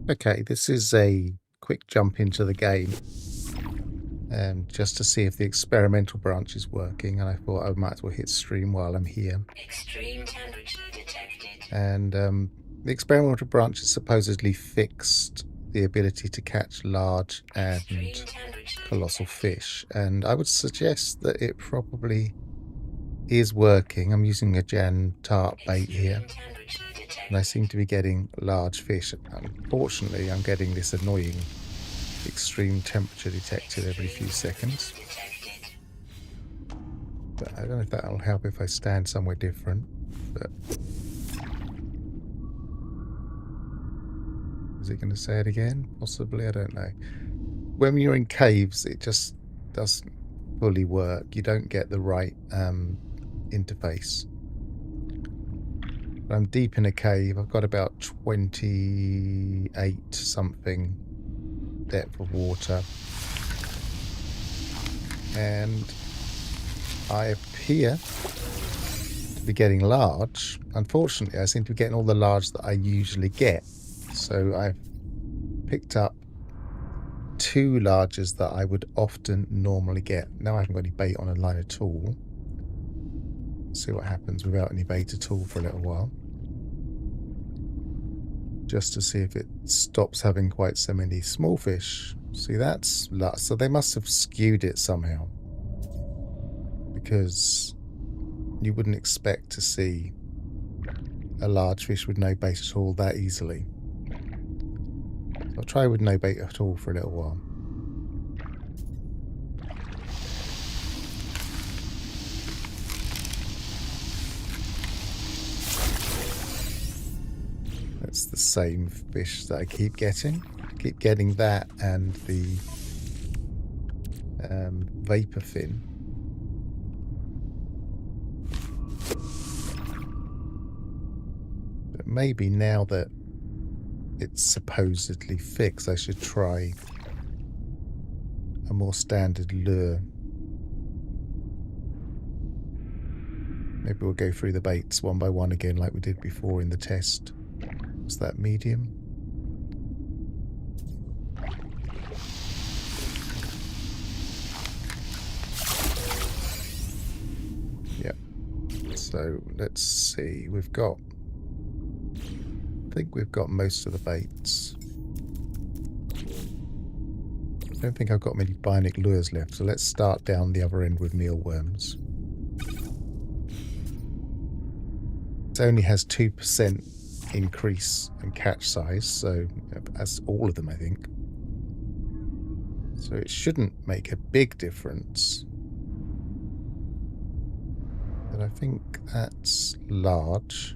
Okay, this is a quick jump into the game, just to see if the experimental branch is working, and I thought I might as well hit stream while I'm here. Extreme temperature detected. And the experimental branch has supposedly fixed the ability to catch large and colossal fish, and I would suggest that it probably is working. I'm using a Jan tart bait here, and I seem to be getting large fish. Unfortunately, I'm getting this annoying extreme temperature detected every few seconds. But I don't know if that'll help if I stand somewhere different. But is it going to say it again? Possibly, I don't know. When you're in caves, it just doesn't fully work. You don't get the right interface. But I'm deep in a cave. I've got about 28 something depth of water. And I appear to be getting large. Unfortunately, I seem to be getting all the large that I usually get. So I've picked up 2 larges that I would often normally get. Now I haven't got any bait on a line at all. See what happens without any bait at all for a little while. Just to see if it stops having quite so many small fish. See, that's luck. So they must have skewed it somehow, because you wouldn't expect to see a large fish with no bait at all that easily. So I'll try with no bait at all for a little while. That's the same fish that I keep getting. I keep getting that and the vapor fin. But maybe now that it's supposedly fixed, I should try a more standard lure. Maybe we'll go through the baits one by one again like we did before in the test. Was that medium? Yep. So let's see. I think we've got most of the baits. I don't think I've got many bionic lures left, so let's start down the other end with mealworms. It only has 2% increase in catch size, so that's all of them, I think. So it shouldn't make a big difference. But I think that's large.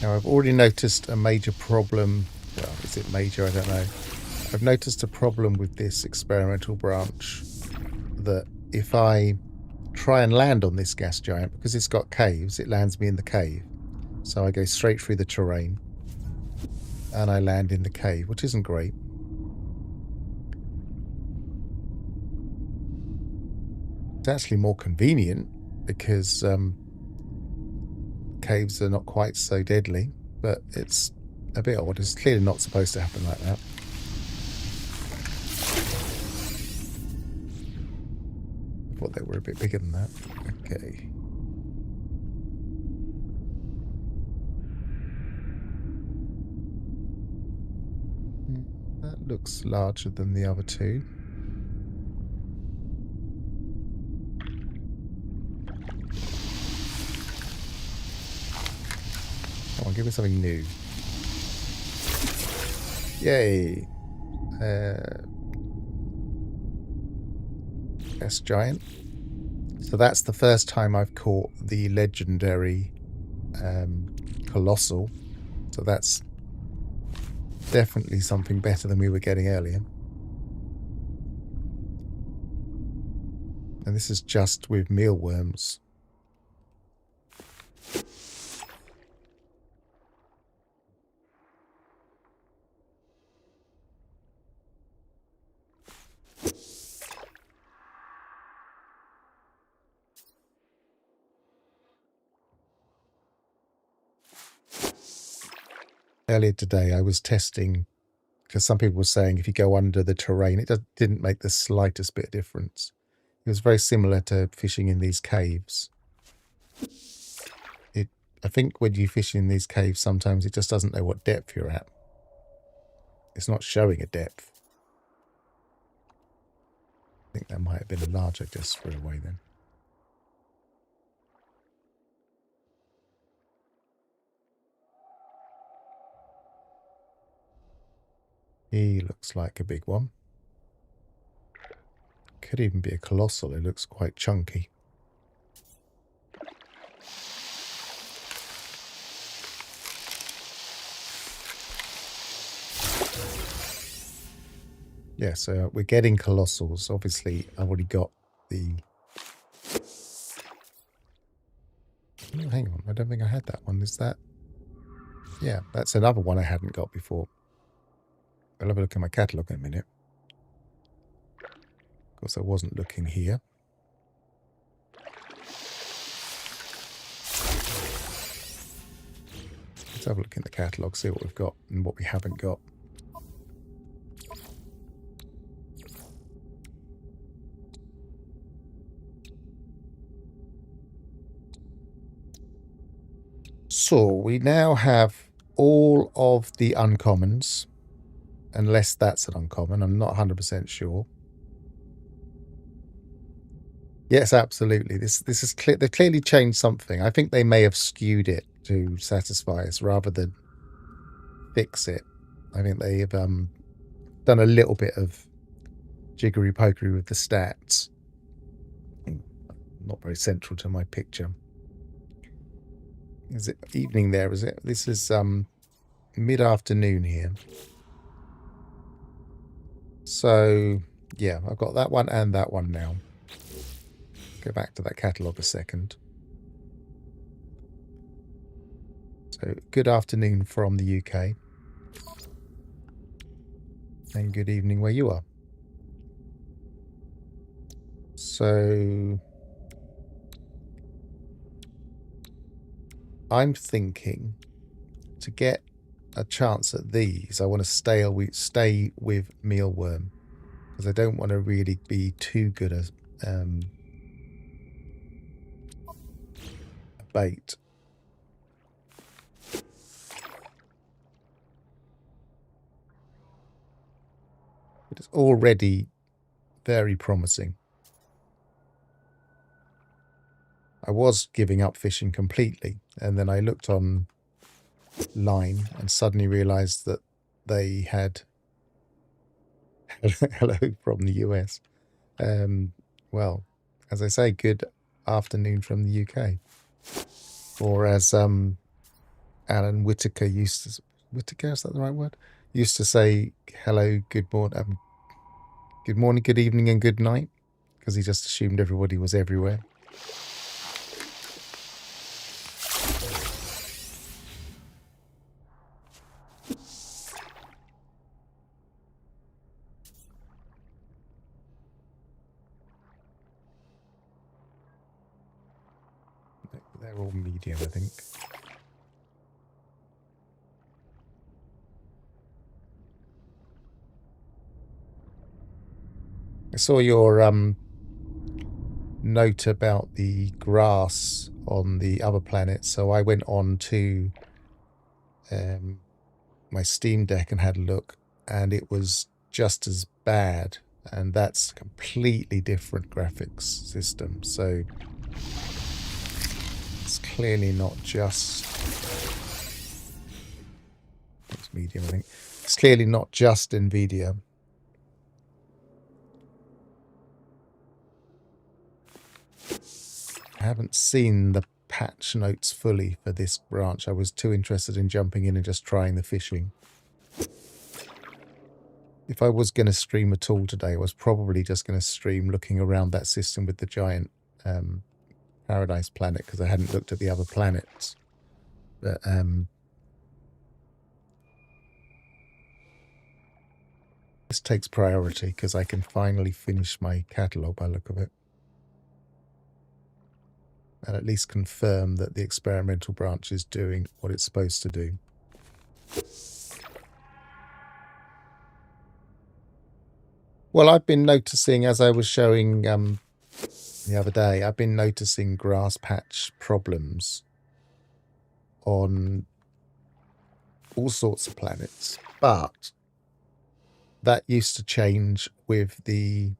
Now I've already noticed a major problem. Well, is it major? I don't know. I've noticed a problem with this experimental branch, that if I try and land on this gas giant, because it's got caves, it lands me in the cave. So I go straight through the terrain and I land in the cave, which isn't great. It's actually more convenient because caves are not quite so deadly, but it's a bit odd. It's clearly not supposed to happen like that. I thought they were a bit bigger than that. Okay. That looks larger than the other two. Come on, give me something new. Yay! Gas giant. So that's the first time I've caught the legendary Colossal. So that's definitely something better than we were getting earlier. And this is just with mealworms. earlier today I was testing, because some people were saying if you go under the terrain, it didn't make the slightest bit of difference. It was very similar to fishing in these caves. I think when you fish in these caves, sometimes it just doesn't know what depth you're at. It's not showing a depth. I think that might have been a large I just threw away then. He looks like a big one. Could even be a colossal. It looks quite chunky. Yeah, so we're getting colossals. Obviously, I've already got the... Oh, hang on. I don't think I had that one. Is that... Yeah, that's another one I hadn't got before. I'll have a look at my catalogue in a minute. Of course, I wasn't looking here. Let's have a look in the catalogue, see what we've got and what we haven't got. So we now have all of the uncommons, unless that's an uncommon. I'm not 100% sure. Yes, absolutely. This is clear. They've clearly changed something. I think they may have skewed it to satisfy us rather than fix it. I think they have done a little bit of jiggery pokery with the stats. Not very central to my picture. Is it evening there? Is it? This is mid-afternoon here. So yeah, I've got that one and that one now. Go back to that catalogue a second. So good afternoon from the UK. And good evening where you are. So I'm thinking to get a chance at these, I want to stay with mealworm, because I don't want to really be too good as a bait. It's already very promising. I was giving up fishing completely, and then I looked online and suddenly realized that they had hello from the US. Well, as I say, good afternoon from the UK. Or as Alan Whitaker used to... Whitaker, is that the right word? Used to say hello, good morning, good evening, and good night, because he just assumed everybody was everywhere. They're all medium, I think. I saw your note about the grass on the other planet, so I went on to my Steam Deck and had a look, and it was just as bad, and that's a completely different graphics system. So it's clearly not just... It's medium, I think. It's clearly not just NVIDIA. I haven't seen the patch notes fully for this branch. I was too interested in jumping in and just trying the fishing. If I was going to stream at all today, I was probably just going to stream looking around that system with the giant Paradise planet, because I hadn't looked at the other planets. But this takes priority because I can finally finish my catalogue by the look of it. And at least confirm that the experimental branch is doing what it's supposed to do. Well, I've been noticing, as I was showing the other day, I've been noticing grass patch problems on all sorts of planets, but that used to change with the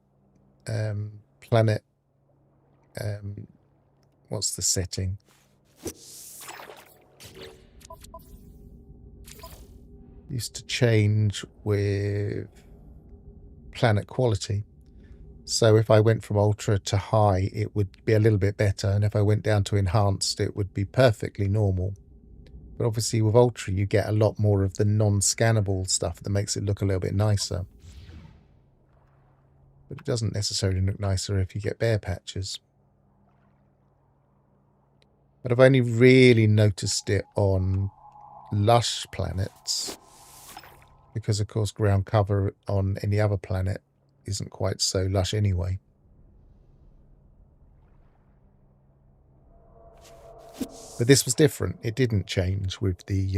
planet. What's the setting? Used to change with planet quality. So if I went from ultra to high, it would be a little bit better. And if I went down to enhanced, it would be perfectly normal. But obviously with ultra, you get a lot more of the non-scannable stuff that makes it look a little bit nicer. But it doesn't necessarily look nicer if you get bare patches. But I've only really noticed it on lush planets, because of course ground cover on any other planet isn't quite so lush anyway. But this was different. It didn't change with the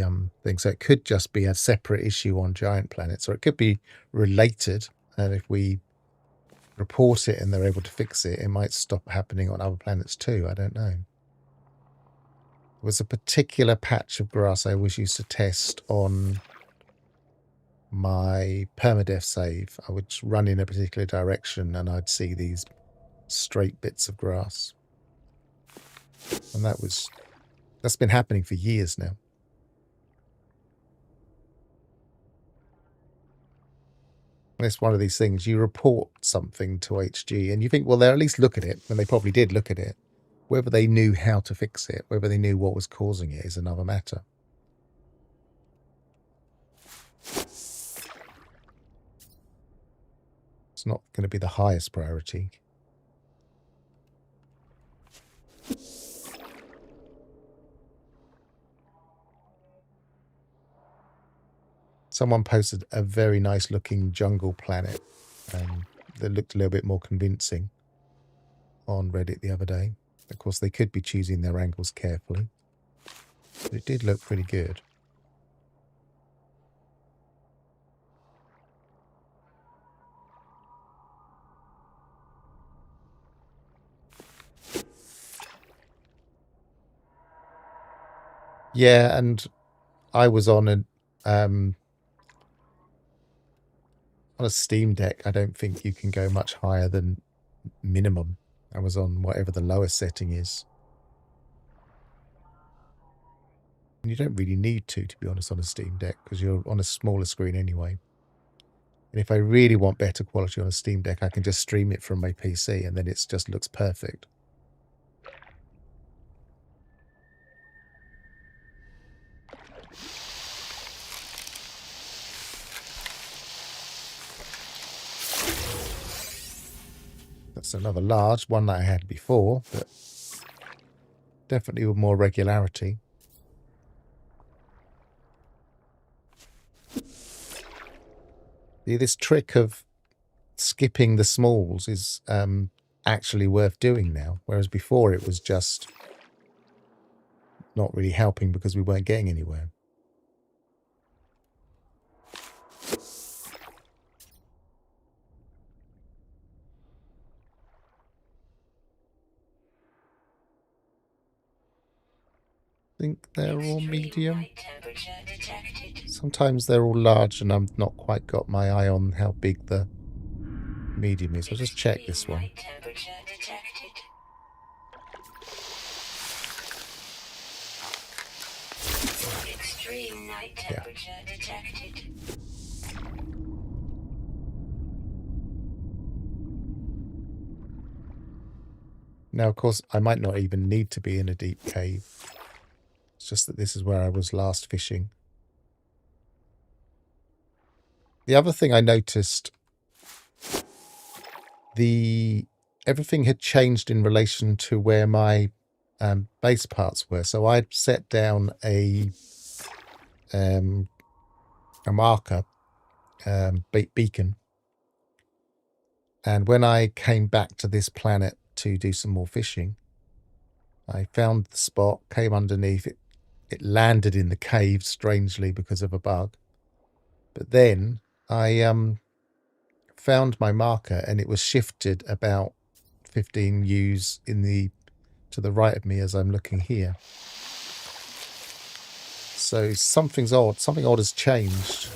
thing. So it could just be a separate issue on giant planets, or it could be related. And if we report it and they're able to fix it, it might stop happening on other planets too. I don't know. There was a particular patch of grass I always used to test on my permadeath save. I would run in a particular direction and I'd see these straight bits of grass. And that's been happening for years now. And it's one of these things, you report something to HG and you think, well, they'll at least look at it, and they probably did look at it. Whether they knew how to fix it, whether they knew what was causing it, is another matter. It's not going to be the highest priority. Someone posted a very nice looking jungle planet that looked a little bit more convincing on Reddit the other day. Of course, they could be choosing their angles carefully, but it did look pretty good. Yeah, and I was on a Steam Deck. I don't think you can go much higher than minimum. I was on whatever the lowest setting is. And you don't really need to be honest, on a Steam Deck, because you're on a smaller screen anyway. And if I really want better quality on a Steam Deck, I can just stream it from my PC and then it just looks perfect. That's another large one that I had before, but definitely with more regularity. This trick of skipping the smalls is actually worth doing now, whereas before it was just not really helping because we weren't getting anywhere. I think they're all medium. Sometimes they're all large and I've not quite got my eye on how big the medium is. I'll just check this one. Extreme night temperature detected. Now, of course, I might not even need to be in a deep cave. It's just that this is where I was last fishing. The other thing I noticed, everything had changed in relation to where my base parts were. So I'd set down a marker beacon, and when I came back to this planet to do some more fishing, I found the spot, came underneath it, it landed in the cave strangely because of a bug. But then I found my marker and it was shifted about 15 U's to the right of me as I'm looking here. So something's odd. Something odd has changed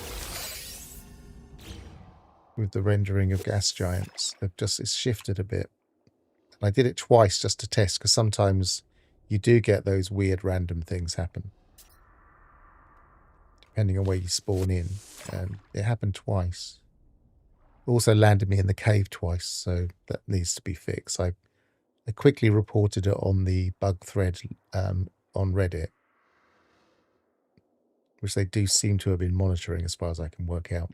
with the rendering of gas giants. It's shifted a bit. And I did it twice just to test, because sometimes you do get those weird random things happen, depending on where you spawn in. And it happened twice. Also landed me in the cave twice, so that needs to be fixed. I quickly reported it on the bug thread on Reddit, which they do seem to have been monitoring as far as I can work out.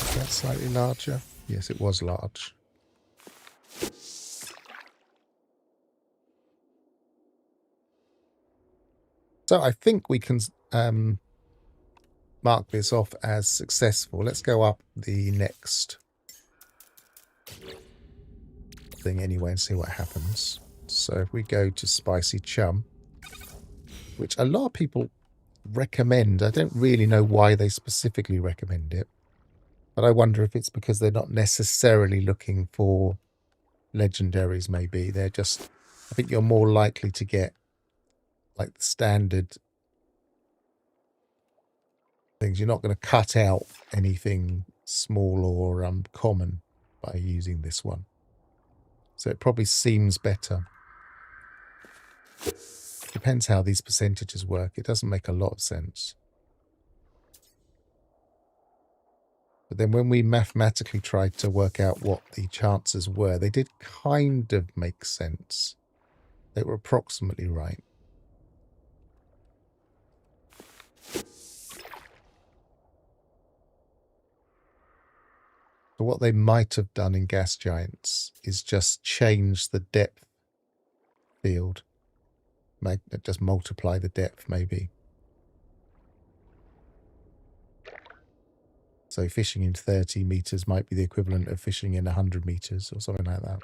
Is that slightly larger? Yes, it was large. So I think we can mark this off as successful. Let's go up the next thing anyway and see what happens. So if we go to Spicy Chum, which a lot of people recommend. I don't really know why they specifically recommend it, but I wonder if it's because they're not necessarily looking for legendaries. Maybe they're just, I think you're more likely to get like the standard things. You're not going to cut out anything small or common by using this one. So it probably seems better. Depends how these percentages work. It doesn't make a lot of sense. But then when we mathematically tried to work out what the chances were, they did kind of make sense. They were approximately right. So what they might have done in gas giants is just change the depth field. Just multiply the depth, maybe. So fishing in 30 meters might be the equivalent of fishing in 100 meters or something like that.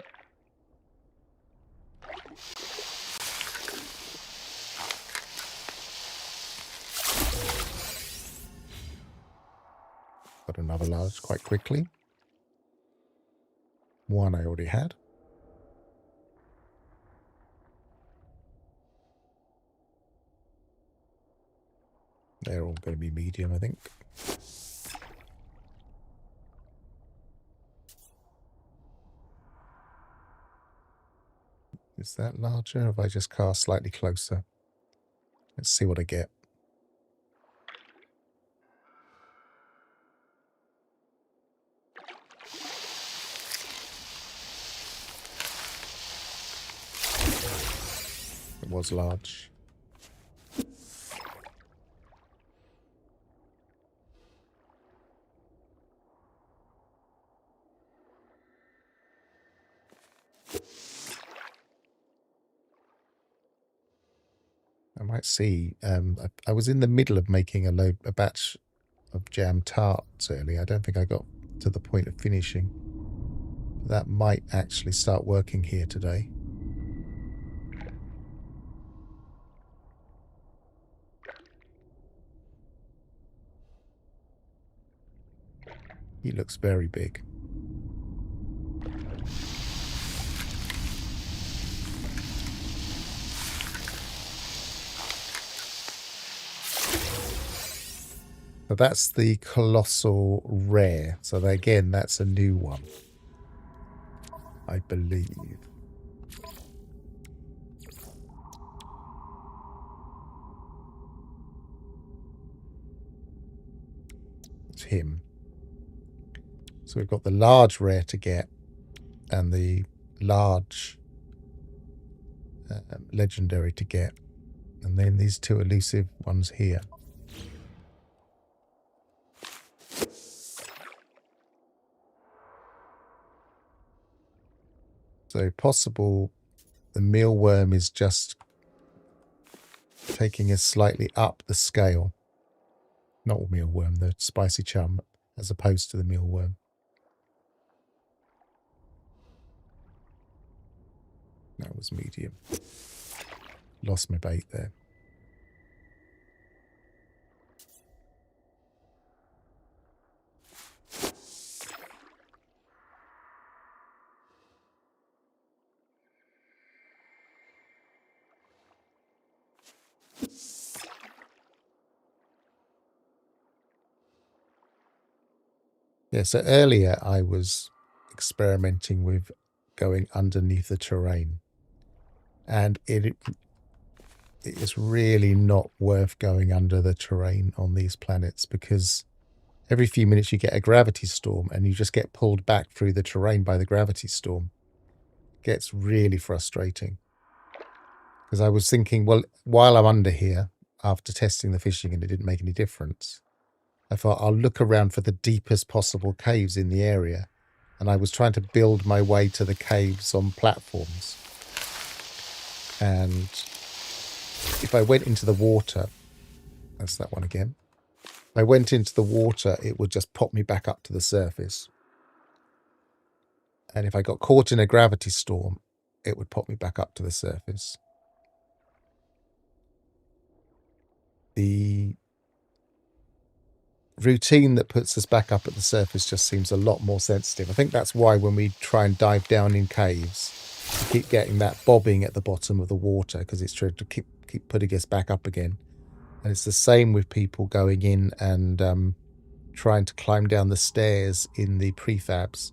Got another large quite quickly. One I already had. They're all going to be medium, I think. Is that larger, or have I just cast slightly closer? Let's see what I get. It was large. I might see. I was in the middle of making a batch of jam tarts earlier. I don't think I got to the point of finishing. That might actually start working here today. He looks very big. So that's the Colossal Rare. So again, that's a new one, I believe. It's him. So we've got the large rare to get and the large legendary to get. And then these two elusive ones here. So possible the mealworm is just taking us slightly up the scale. Not mealworm, the spicy chum, as opposed to the mealworm. That was medium. Lost my bait there. Yeah, so earlier I was experimenting with going underneath the terrain, and it is really not worth going under the terrain on these planets, because every few minutes you get a gravity storm and you just get pulled back through the terrain by the gravity storm. It gets really frustrating, because I was thinking, well, while I'm under here, after testing the fishing and it didn't make any difference, I thought I'll look around for the deepest possible caves in the area. And I was trying to build my way to the caves on platforms. And if I went into the water, that's that one again. If I went into the water, it would just pop me back up to the surface. And if I got caught in a gravity storm, it would pop me back up to the surface. The routine that puts us back up at the surface just seems a lot more sensitive. I think that's why when we try and dive down in caves, we keep getting that bobbing at the bottom of the water, because it's trying to keep putting us back up again. And it's the same with people going in and trying to climb down the stairs in the prefabs.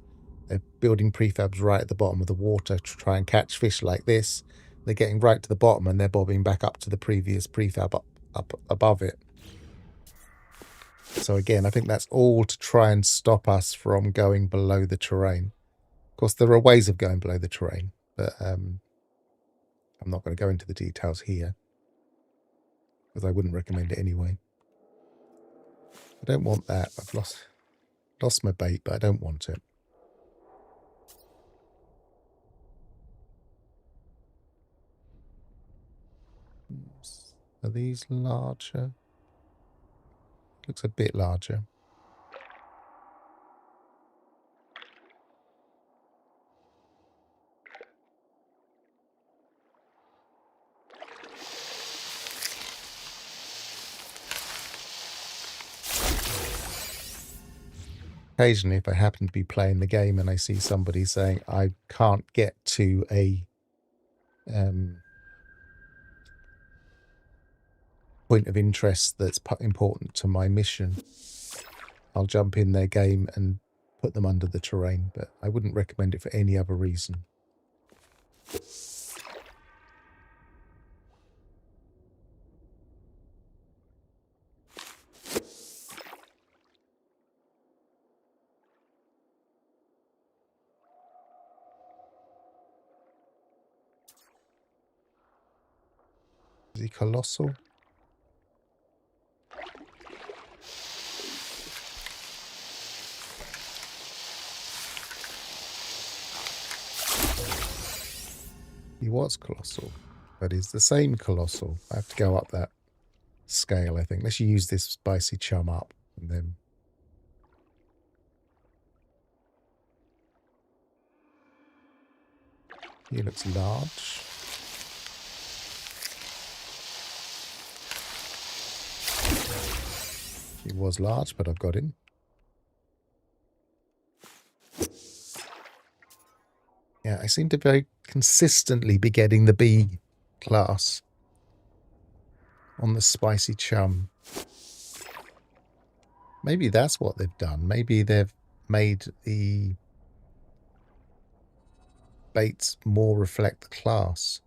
They're building prefabs right at the bottom of the water to try and catch fish like this. They're getting right to the bottom and they're bobbing back up to the previous prefab up above it. So again, I think that's all to try and stop us from going below the terrain. Of course, there are ways of going below the terrain, but I'm not going to go into the details here, because I wouldn't recommend it anyway. I don't want that. I've lost my bait, but I don't want it. Are these larger? Looks a bit larger. Occasionally, if I happen to be playing the game and I see somebody saying I can't get to a point of interest that's important to my mission, I'll jump in their game and put them under the terrain, but I wouldn't recommend it for any other reason. Is he colossal? He was colossal, but he's the same colossal. I have to go up that scale, I think. Let's use this spicy chum up, and then he looks large. He was large, but I've got him. Yeah, I seem to very consistently be getting the B class on the spicy chum. Maybe that's what they've done. Maybe they've made the baits more reflect the class.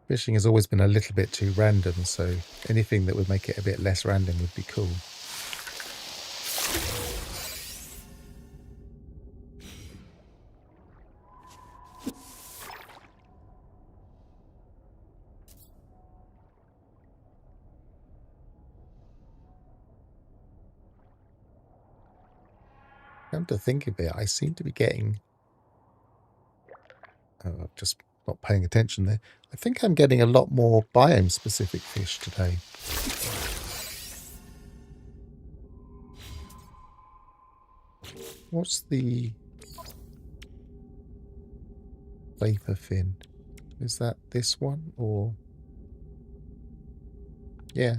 Fishing has always been a little bit too random, so anything that would make it a bit less random would be cool. Come to think of it, I seem to be getting I'm just not paying attention there. I think I'm getting a lot more biome-specific fish today. What's the vapor fin? Is that this one or... Yeah.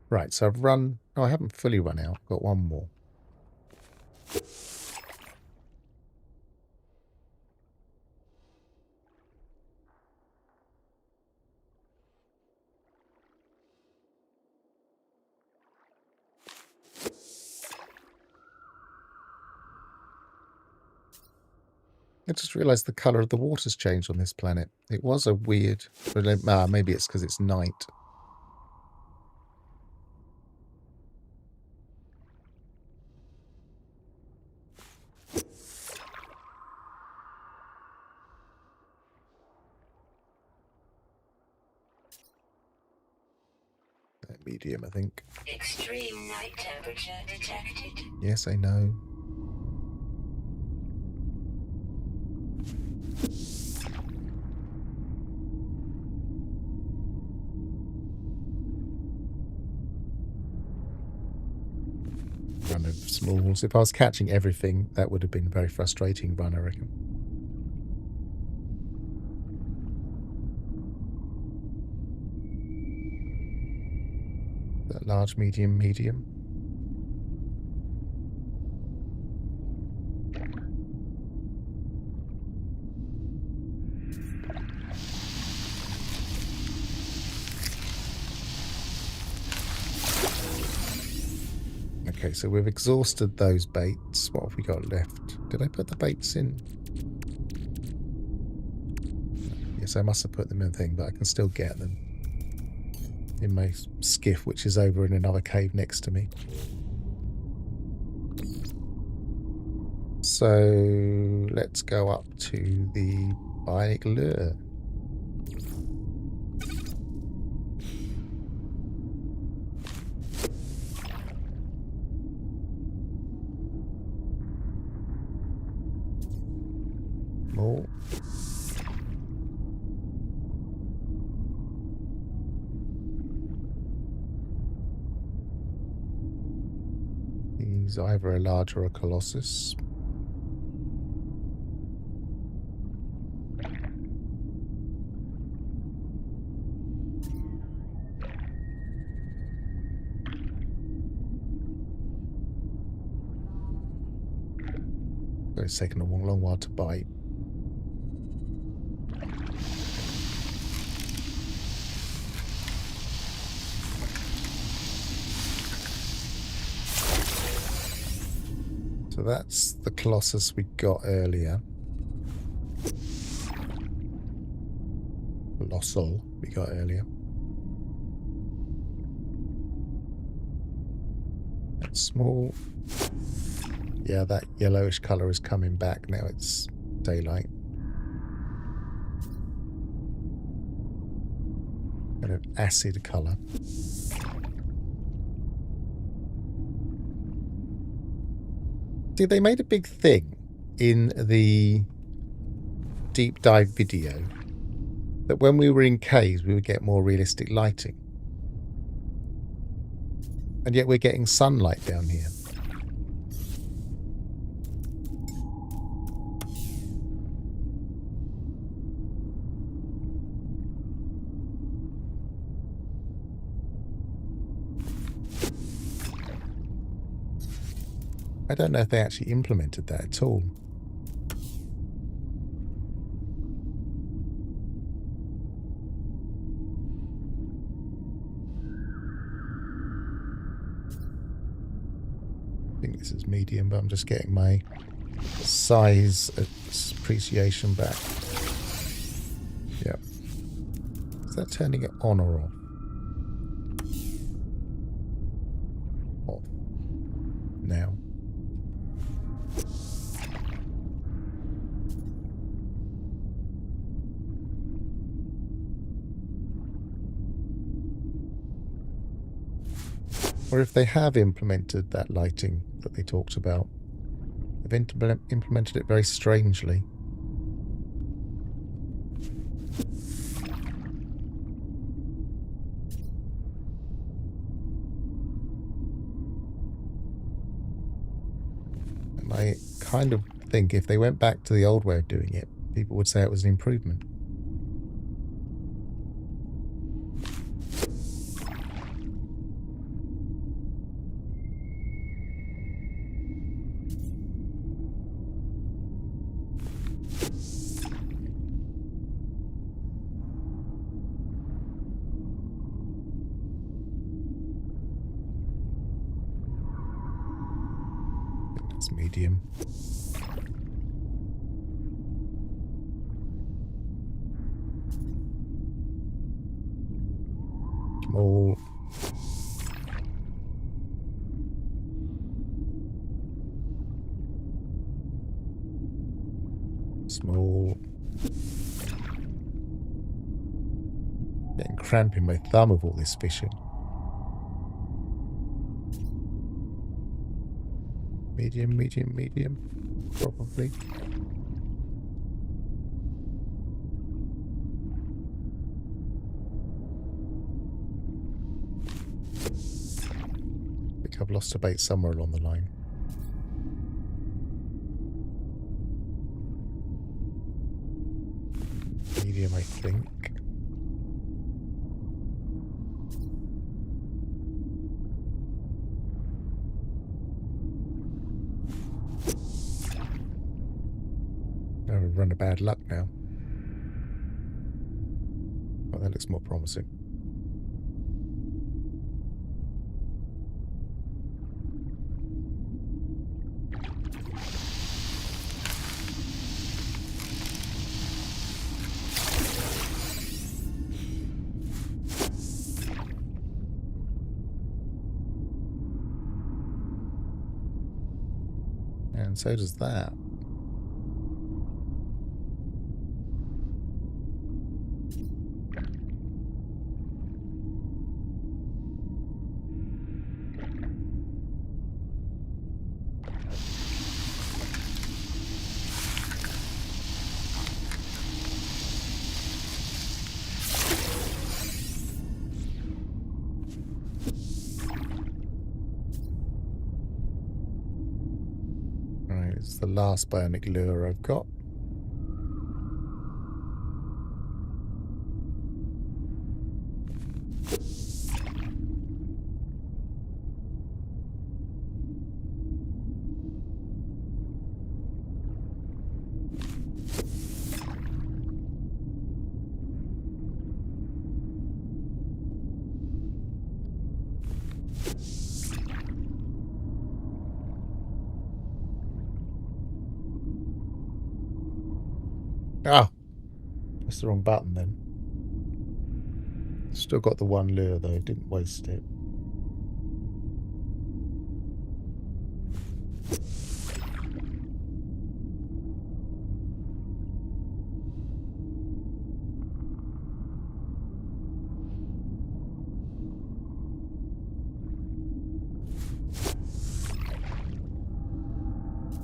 Right, so I've run... Oh, I haven't fully run out. I've got one more. I just realised the colour of the water's changed on this planet. It was a weird... maybe it's because it's night. Medium, I think. Extreme night temperature detected. Yes, I know. Run of smalls. If I was catching everything, that would have been a very frustrating run, I reckon. That large, medium, medium. Okay, so we've exhausted those baits. What have we got left? Did I put the baits in? Yes, I must have put them in the thing, but I can still get them in my skiff, which is over in another cave next to me. So let's go up to the bionic lure. More. He's either a large or a colossus. It's taken a long while to bite. So that's the Colossus we got earlier. Colossal we got earlier. That's small. Yeah, that yellowish colour is coming back now. It's daylight. Kind of acid colour. See, they made a big thing in the deep dive video that when we were in caves, we would get more realistic lighting. And yet we're getting sunlight down here. I don't know if they actually implemented that at all. I think this is medium, but I'm just getting my size appreciation back. Yeah. Is that turning it on or off? Off. Now. Or if they have implemented that lighting that they talked about, They've implemented it very strangely. And I kind of think if they went back to the old way of doing it, people would say it was an improvement. It's medium. Small. Small. Getting cramp in my thumb of all this fishing. Medium, medium, medium. Probably. I think I've lost a bait somewhere along the line. Medium, I think. Oh, we've run a bad luck now. Oh, that looks more promising. And so does that. Right, it's the last bionic lure I've got. Ah, that's the wrong button then. Still got the one lure though, didn't waste it.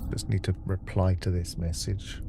Just need to reply to this message.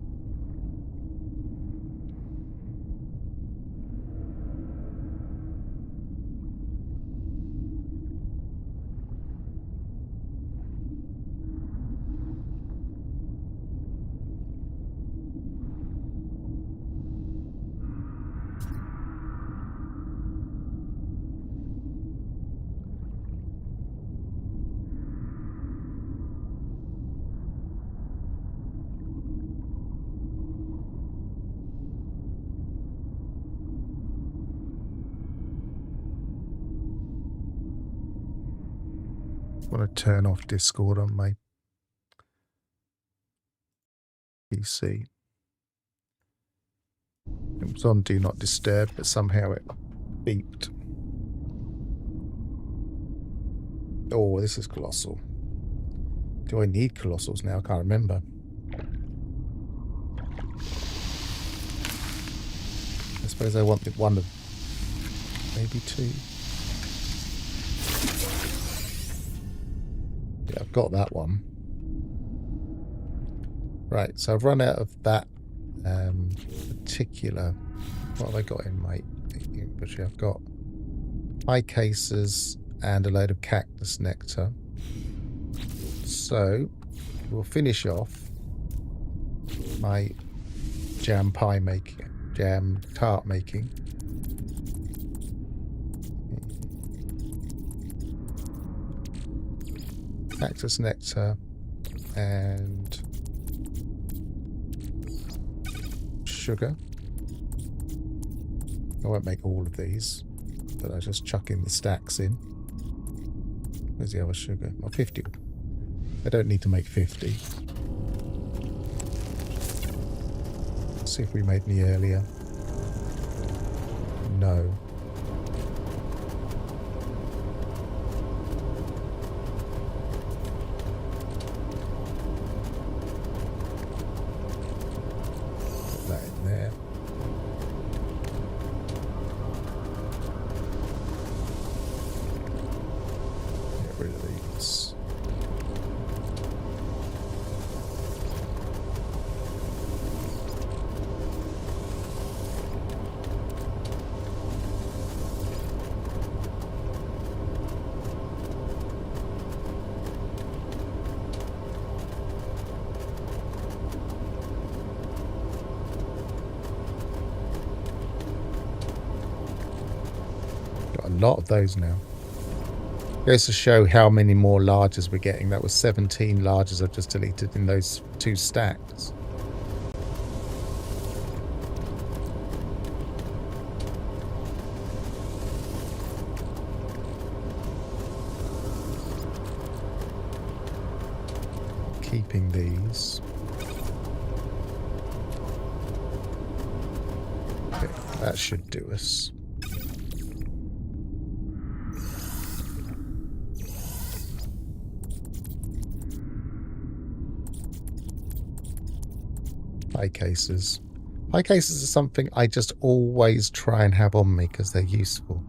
I want to turn off Discord on my PC. It was on Do Not Disturb, but somehow it beeped. Oh, this is Colossal. Do I need Colossals now? I can't remember. I suppose I want one of... maybe two. Yeah, I've got that one. Right, so I've run out of that particular... What have I got in my inventory? I've got high cases and a load of cactus nectar. So we'll finish off my jam tart making. Cactus nectar and sugar. I won't make all of these, but I just chuck in the stacks in. Where's the other sugar? Oh, 50. I don't need to make 50. Let's see if we made any earlier. No. Put that in there. Get rid of these. Got a lot of those now. Goes to show how many more larges we're getting. That was 17 larges I've just deleted in those 2 stacks. Keeping these. Okay, that should do us. High cases. High cases are something I just always try and have on me because they're useful.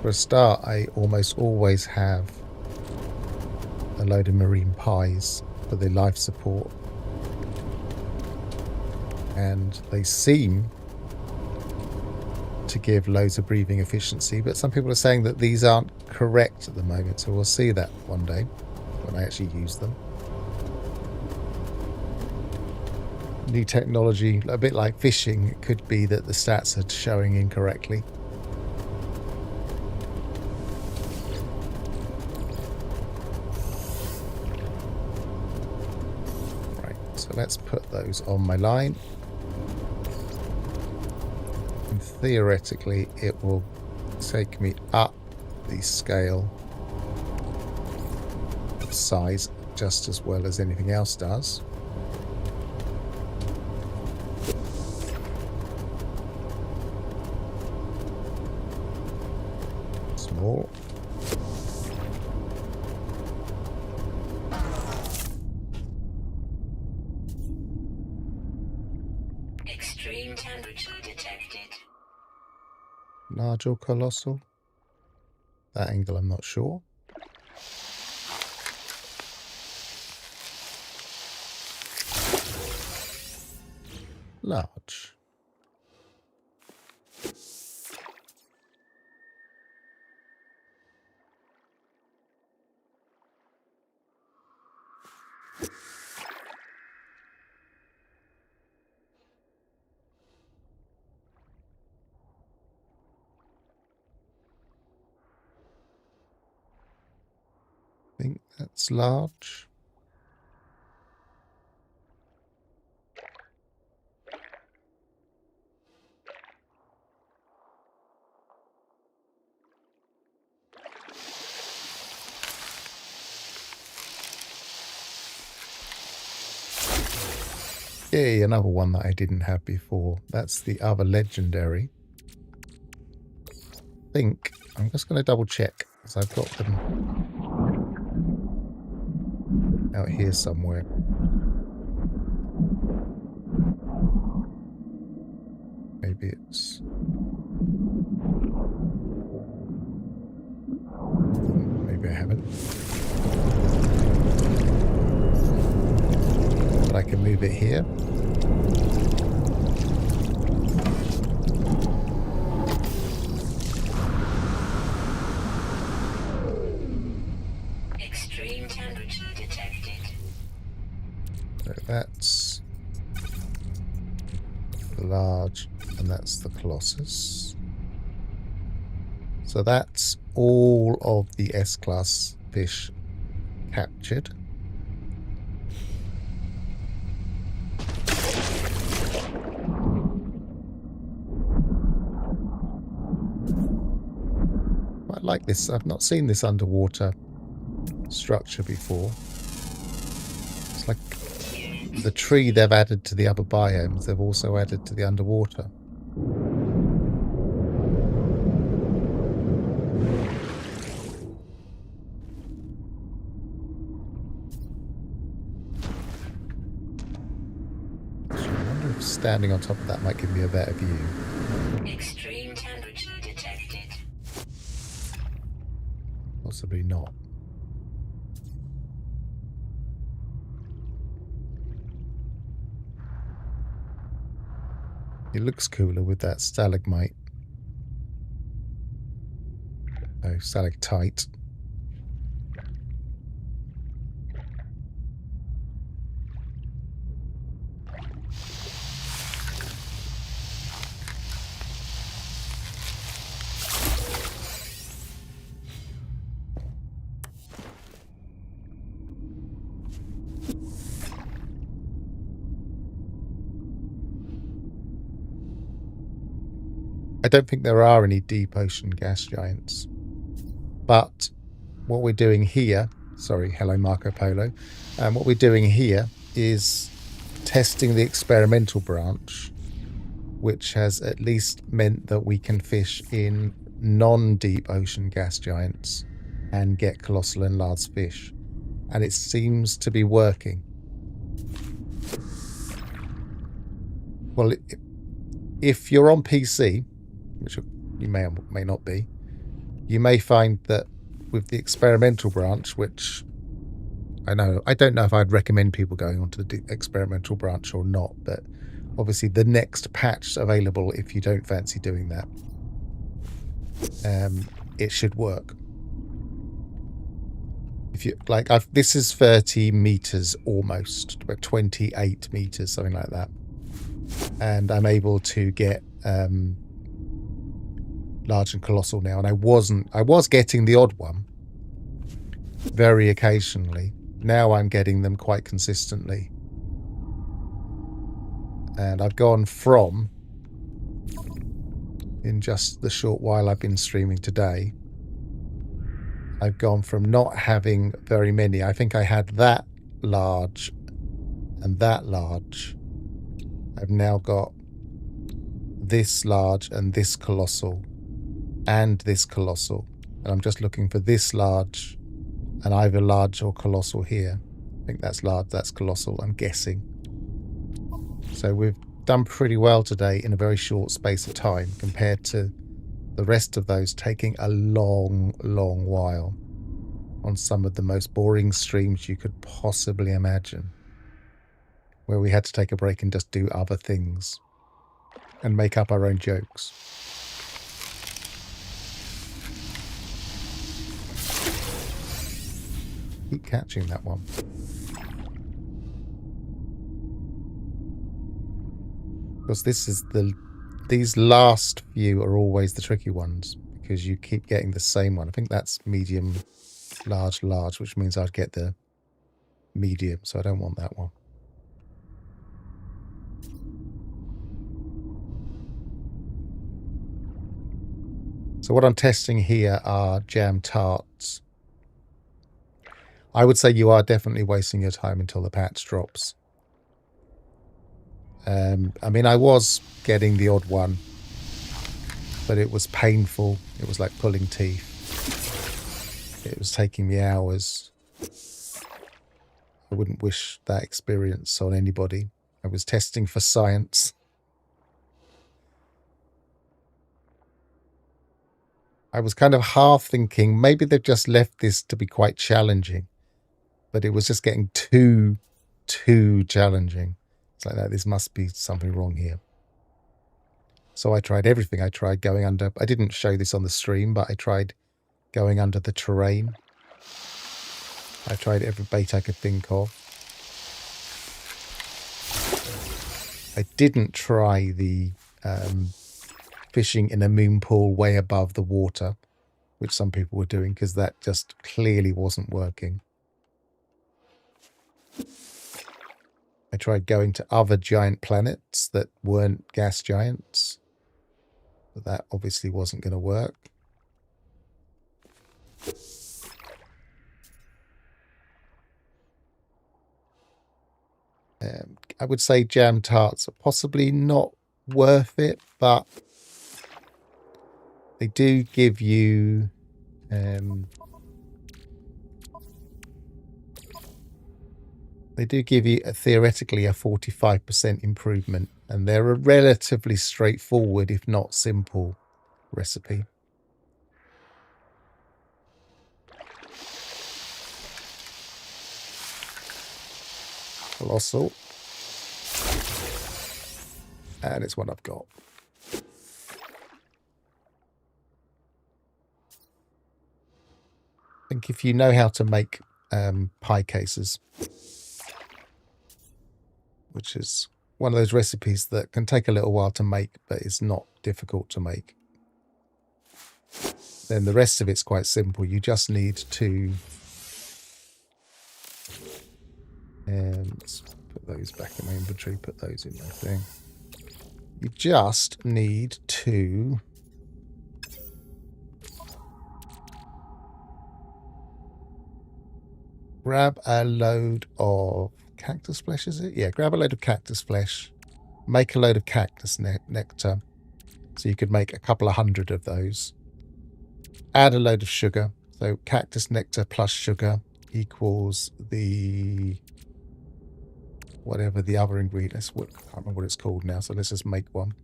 For a start, I almost always have a load of marine pies for the life support. And they seem to give loads of breathing efficiency, but some people are saying that these aren't correct at the moment, so we'll see that one day when I actually use them. New technology, a bit like fishing, it could be that the stats are showing incorrectly. Right, so let's put those on my line. Theoretically, it will take me up the scale of size just as well as anything else does. Small. Extreme temperature detected. Large or colossal? That angle I'm not sure. Large. I think that's large. Yay, another one that I didn't have before. That's the other legendary. I think I'm just going to double check because I've got them out here somewhere. Maybe it's... Maybe I haven't. But I can move it here. Extreme temperature detected. So that's the large, and that's the Colossus. So that's all of the S-class fish captured. I like this. I've not seen this underwater structure before. It's like the tree they've added to the other biomes, they've also added to the underwater. I wonder if standing on top of that might give me a better view. Extreme temperature detected. Possibly not. It looks cooler with that stalagmite. Oh, stalactite. I don't think there are any deep ocean gas giants. But what we're doing here, sorry, hello Marco Polo, what we're doing here is testing the experimental branch, which has at least meant that we can fish in non-deep ocean gas giants and get colossal and large fish. And it seems to be working. Well, if you're on PC, which you may or may not be, you may find that with the experimental branch, which I don't know if I'd recommend people going onto the experimental branch or not, but obviously the next patch available, if you don't fancy doing that, it should work. If you like, this is 30 meters almost, about 28 meters, something like that, and I'm able to get large and colossal now, and I was getting the odd one very occasionally. Now I'm getting them quite consistently, and I've gone from, in just the short while I've been streaming today, I've gone from not having very many. I think I had that large and that large. I've now got this large and this colossal and this colossal, and I'm just looking for this large and either large or colossal here. I think that's large, that's colossal, I'm guessing. So we've done pretty well today in a very short space of time compared to the rest of those taking a long while on some of the most boring streams you could possibly imagine, where we had to take a break and just do other things and make up our own jokes. Keep catching that one. Because these last few are always the tricky ones, because you keep getting the same one. I think that's medium, large, which means I'd get the medium, so I don't want that one. So what I'm testing here are jam tarts. I would say you are definitely wasting your time until the patch drops. I mean, I was getting the odd one, but it was painful. It was like pulling teeth. It was taking me hours. I wouldn't wish that experience on anybody. I was testing for science. I was kind of half thinking maybe they've just left this to be quite challenging, but it was just getting too challenging. It's like, no, this must be something wrong here. So I tried everything. I tried going under. I didn't show this on the stream, but I tried going under the terrain. I tried every bait I could think of. I didn't try the fishing in a moon pool way above the water, which some people were doing, because that just clearly wasn't working. I tried going to other giant planets that weren't gas giants, but that obviously wasn't going to work. I would say jam tarts are possibly not worth it, but they do give you theoretically a 45% improvement, and they're a relatively straightforward, if not simple, recipe. Colossal. And it's one I've got. I think if you know how to make pie cases, which is one of those recipes that can take a little while to make, but it's not difficult to make, then the rest of it's quite simple. You just need to let's put those back in my inventory, put those in my thing. You just need to grab a load of cactus flesh, is it? Yeah, grab a load of cactus flesh, make a load of cactus nectar. So you could make a couple of hundred of those. Add a load of sugar. So cactus nectar plus sugar equals the whatever the other ingredients. I can't remember what it's called now, so let's just make one.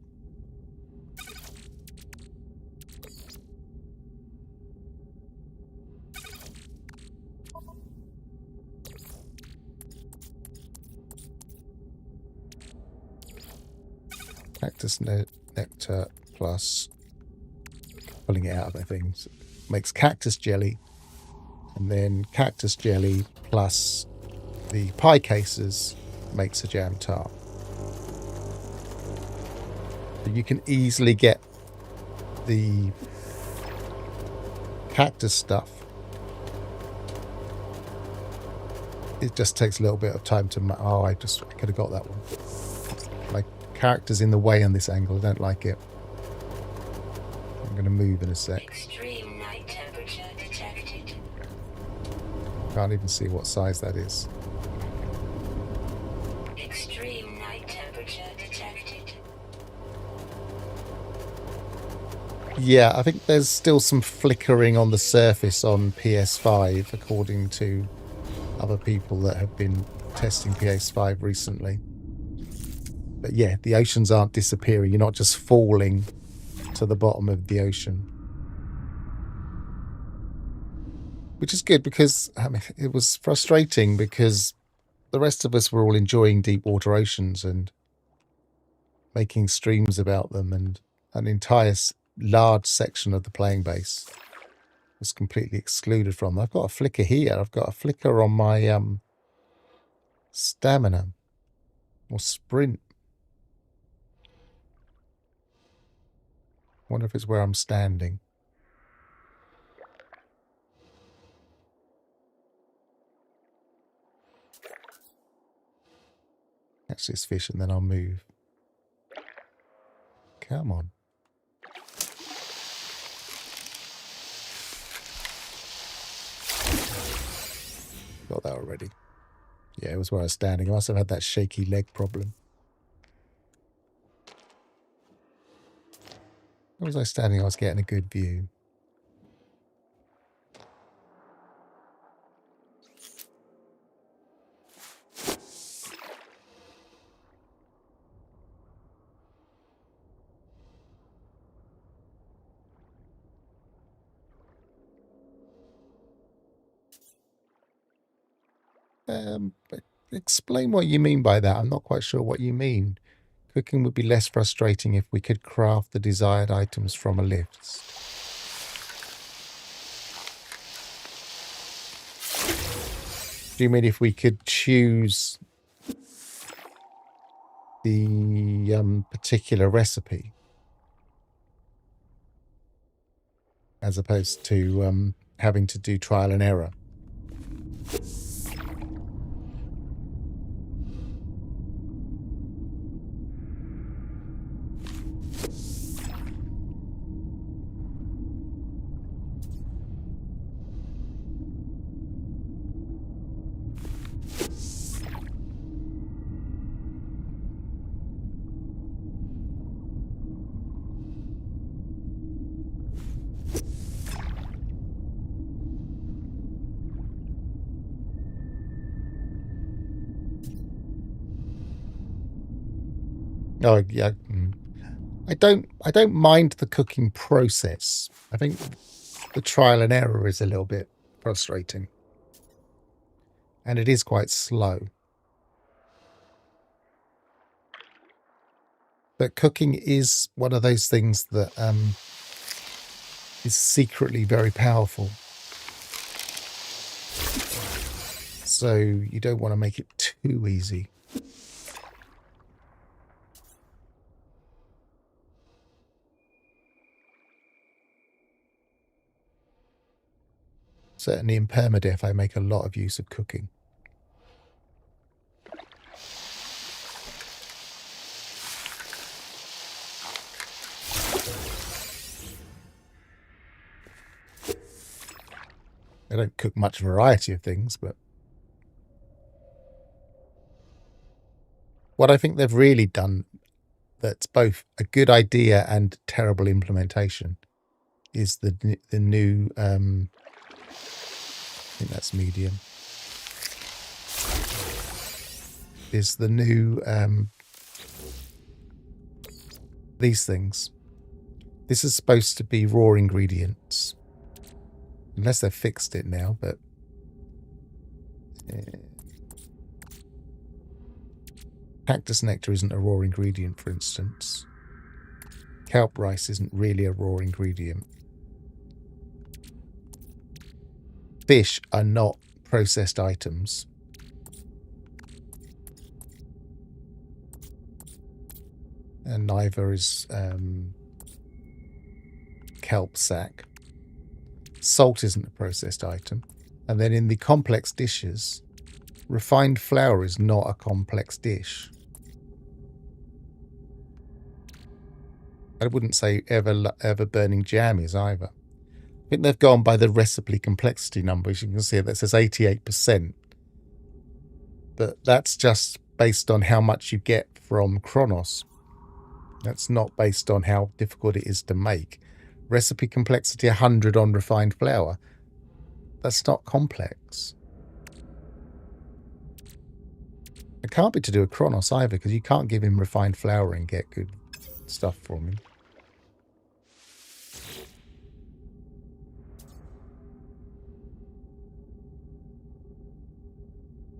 Cactus nectar plus, pulling it out of my things, makes cactus jelly, and then cactus jelly plus the pie cases makes a jam tart. So you can easily get the cactus stuff. It just takes a little bit of time to. Oh, I could have got that one. My character's in the way on this angle. I don't like it. I'm going to move in a sec. Extreme night temperature detected. Can't even see what size that is. Extreme night temperature detected. Yeah, I think there's still some flickering on the surface on PS5, according to other people that have been testing PS5 recently. But yeah, the oceans aren't disappearing. You're not just falling to the bottom of the ocean. Which is good, because I mean, it was frustrating because the rest of us were all enjoying deep water oceans and making streams about them, and an entire large section of the playing base was completely excluded from them. I've got a flicker here. I've got a flicker on my stamina or sprint. I wonder if it's where I'm standing. Catch this fish and then I'll move. Come on. Got that already. Yeah, it was where I was standing. I must have had that shaky leg problem. Where was I standing? I was getting a good view. Explain what you mean by that. I'm not quite sure what you mean. Cooking would be less frustrating if we could craft the desired items from a list. Do you mean if we could choose the particular recipe as opposed to having to do trial and error? Oh yeah. I don't mind the cooking process. I think the trial and error is a little bit frustrating. And it is quite slow. But cooking is one of those things that is secretly very powerful. So you don't want to make it too easy. Certainly in permadeath, I make a lot of use of cooking. I don't cook much variety of things, but what I think they've really done that's both a good idea and terrible implementation is the new I think that's medium, is the new these things. This is supposed to be raw ingredients, unless they've fixed it now, but cactus nectar isn't a raw ingredient, for instance. Kelp rice isn't really a raw ingredient. Fish are not processed items. And neither is kelp sack. Salt isn't a processed item. And then in the complex dishes, refined flour is not a complex dish. I wouldn't say ever burning jam is either. I think they've gone by the recipe complexity numbers. You can see that says 88%. But that's just based on how much you get from Kronos. That's not based on how difficult it is to make. Recipe complexity 100 on refined flour. That's not complex. It can't be to do with Kronos either, because you can't give him refined flour and get good stuff from him.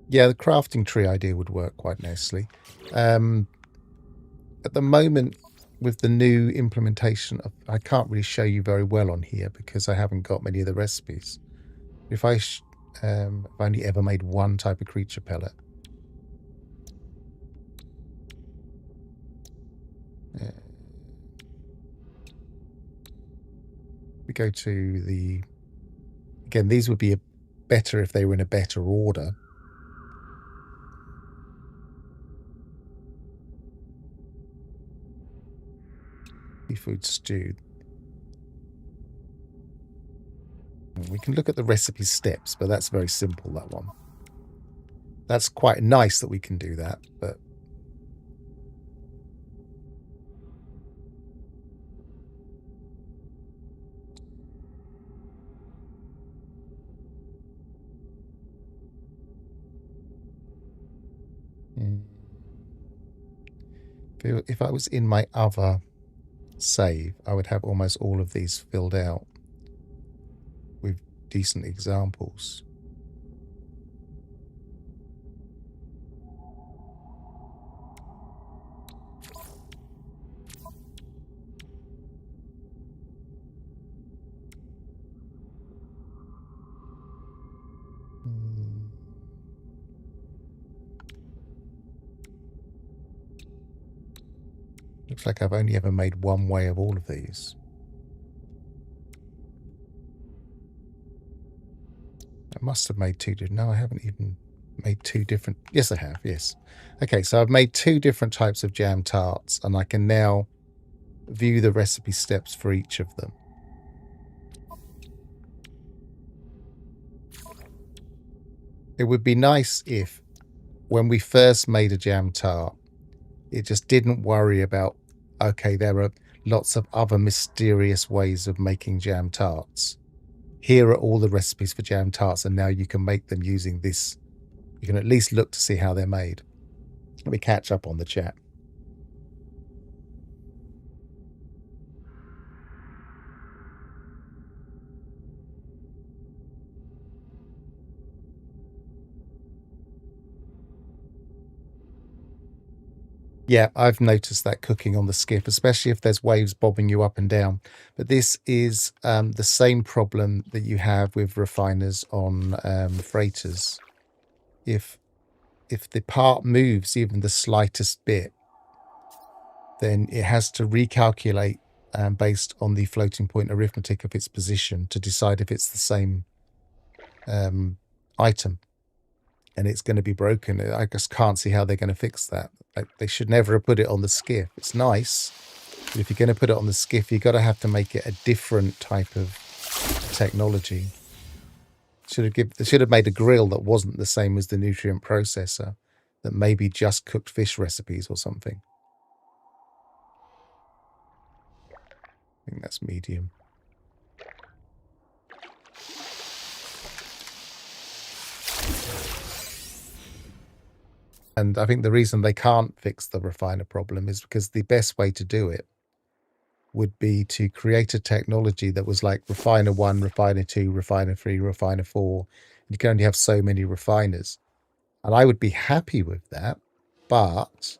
Yeah, the crafting tree idea would work quite nicely. At the moment, with the new implementation of, I can't really show you very well on here because I haven't got many of the recipes. If I've only ever made one type of creature pellet. We go to the, again, these would be better if they were in a better order. Seafood stew. We can look at the recipe steps, but that's very simple, that one. That's quite nice that we can do that, but if I was in my other save, I would have almost all of these filled out with decent examples. Looks like I've only ever made one way of all of these. I must have made two. No, I haven't even made two different. Yes, I have. Yes. Okay, so I've made two different types of jam tarts, and I can now view the recipe steps for each of them. It would be nice if, when we first made a jam tart, it just didn't worry about, okay, there are lots of other mysterious ways of making jam tarts. Here are all the recipes for jam tarts, and now you can make them using this. You can at least look to see how they're made. Let me catch up on the chat. Yeah, I've noticed that cooking on the skiff, especially if there's waves bobbing you up and down. But this is the same problem that you have with refiners on freighters. If the part moves even the slightest bit, then it has to recalculate based on the floating point arithmetic of its position to decide if it's the same item. And it's going to be broken. I just can't see how they're going to fix that. They should never have put it on the skiff. It's nice, but if you're going to put it on the skiff, you've got to have to make it a different type of technology. They should have made a grill that wasn't the same as the nutrient processor, that maybe just cooked fish recipes or something. I think that's medium. And I think the reason they can't fix the refiner problem is because the best way to do it would be to create a technology that was like refiner 1, refiner 2, refiner 3, refiner 4. You can only have so many refiners. And I would be happy with that, but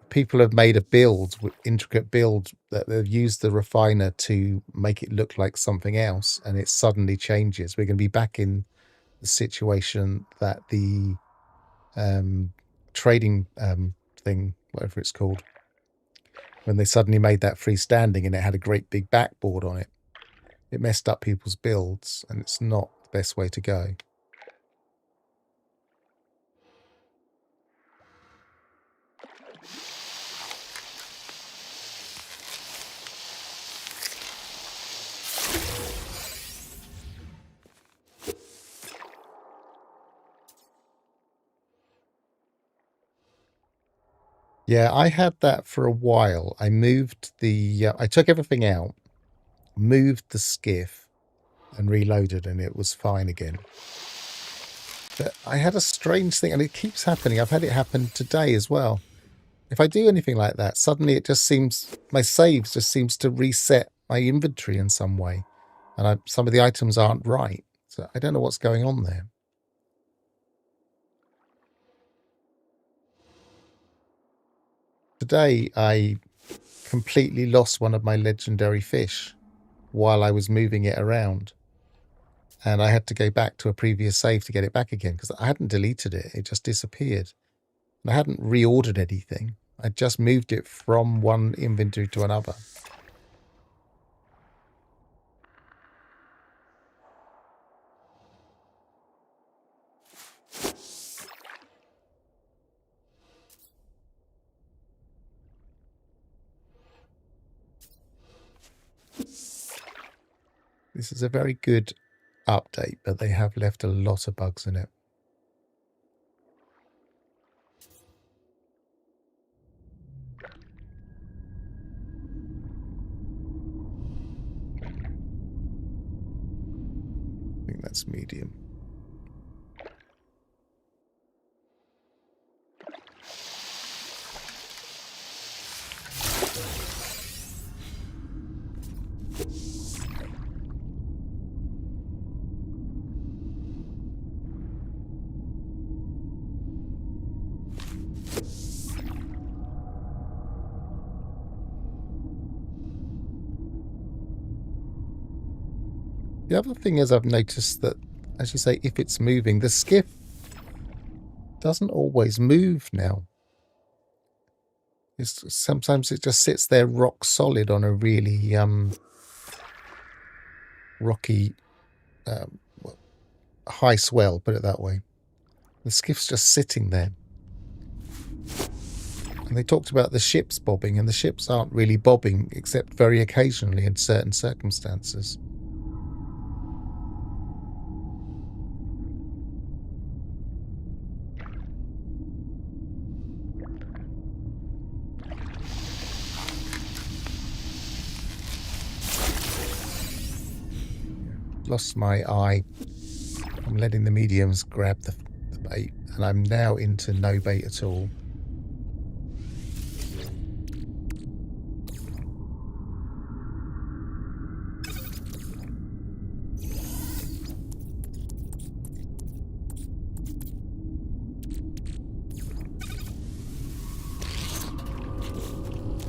people have made a build, intricate build, that they've used the refiner to make it look like something else, and it suddenly changes. We're going to be back in the situation that the trading thing, whatever it's called, when they suddenly made that freestanding and it had a great big backboard on it. It messed up people's builds, and it's not the best way to go. Yeah, I had that for a while. I moved I took everything out, moved the skiff, and reloaded, and it was fine again. But I had a strange thing, and it keeps happening. I've had it happen today as well. If I do anything like that, suddenly it just seems, my saves just seems to reset my inventory in some way. And some of the items aren't right. So I don't know what's going on there. Today, I completely lost one of my legendary fish while I was moving it around. And I had to go back to a previous save to get it back again because I hadn't deleted it. It just disappeared. And I hadn't reordered anything. I just moved it from one inventory to another. This is a very good update, but they have left a lot of bugs in it. I think that's medium. The other thing is I've noticed that, as you say, if it's moving, the skiff doesn't always move now. Sometimes it just sits there rock solid on a really rocky high swell, put it that way. The skiff's just sitting there. And they talked about the ships bobbing, and the ships aren't really bobbing except very occasionally in certain circumstances. Lost my eye. I'm letting the mediums grab the bait, and I'm now into no bait at all.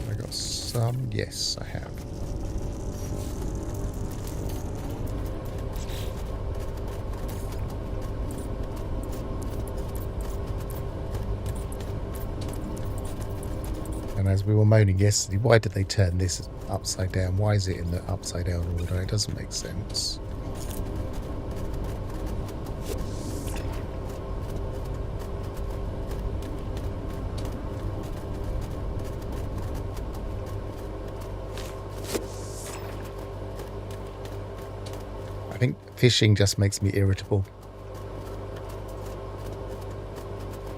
I got some. Yes, I have. And as we were moaning yesterday, why did they turn this upside down? Why is it in the upside down order? It doesn't make sense. I think fishing just makes me irritable.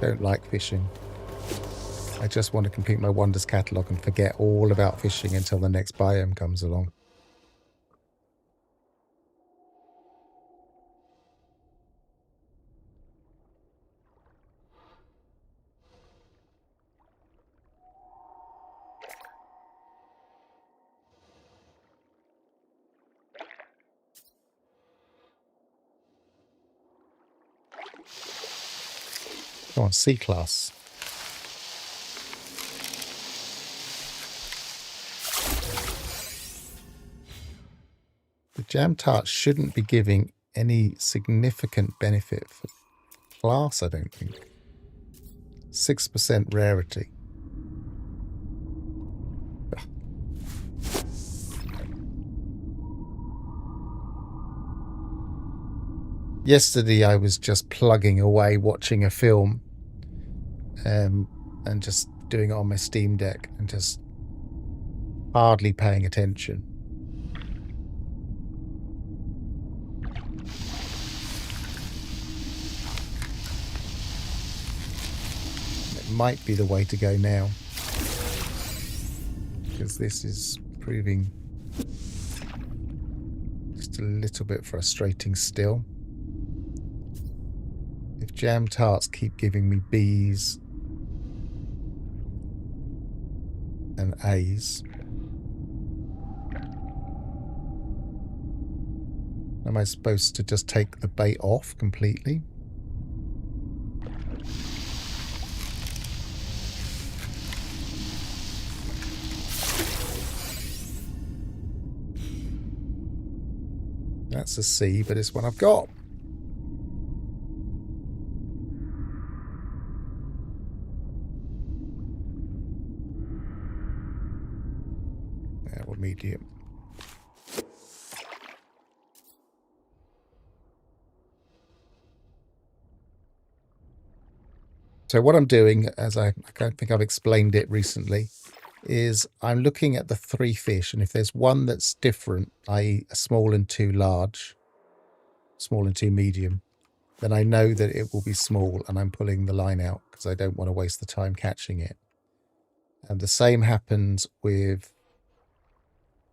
Don't like fishing. I just want to complete my Wonders catalogue and forget all about fishing until the next biome comes along. Come on, C-class. The jam tarts shouldn't be giving any significant benefit for class, I don't think. 6% rarity. Yesterday I was just plugging away watching a film and just doing it on my Steam Deck and just hardly paying attention. It might be the way to go now, because this is proving just a little bit frustrating still. If jam tarts keep giving me B's and A's, am I supposed to just take the bait off completely? That's a C, but it's one I've got. Yeah, well, medium. So what I'm doing, as I don't think I've explained it recently, is I'm looking at the 3 fish, and if there's one that's different, i.e. a small and 2 large, small and 2 medium, then I know that it will be small, and I'm pulling the line out because I don't want to waste the time catching it. And the same happens with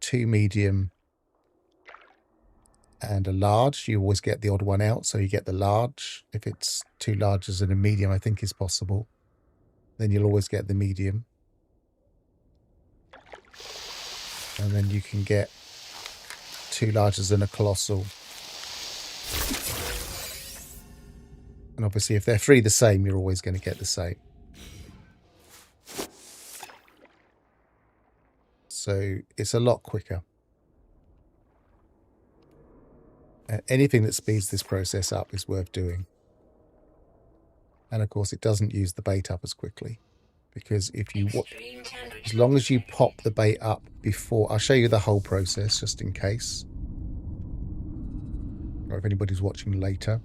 2 medium and a large. You always get the odd one out, so you get the large. If it's 2 larges and a medium, I think is possible, then you'll always get the medium. And then you can get 2 larges and a colossal. And obviously if they're 3 the same, you're always going to get the same. So it's a lot quicker. Anything that speeds this process up is worth doing. And of course it doesn't use the bait up as quickly. because as long as you pop the bait up before, I'll show you the whole process just in case, or if anybody's watching later.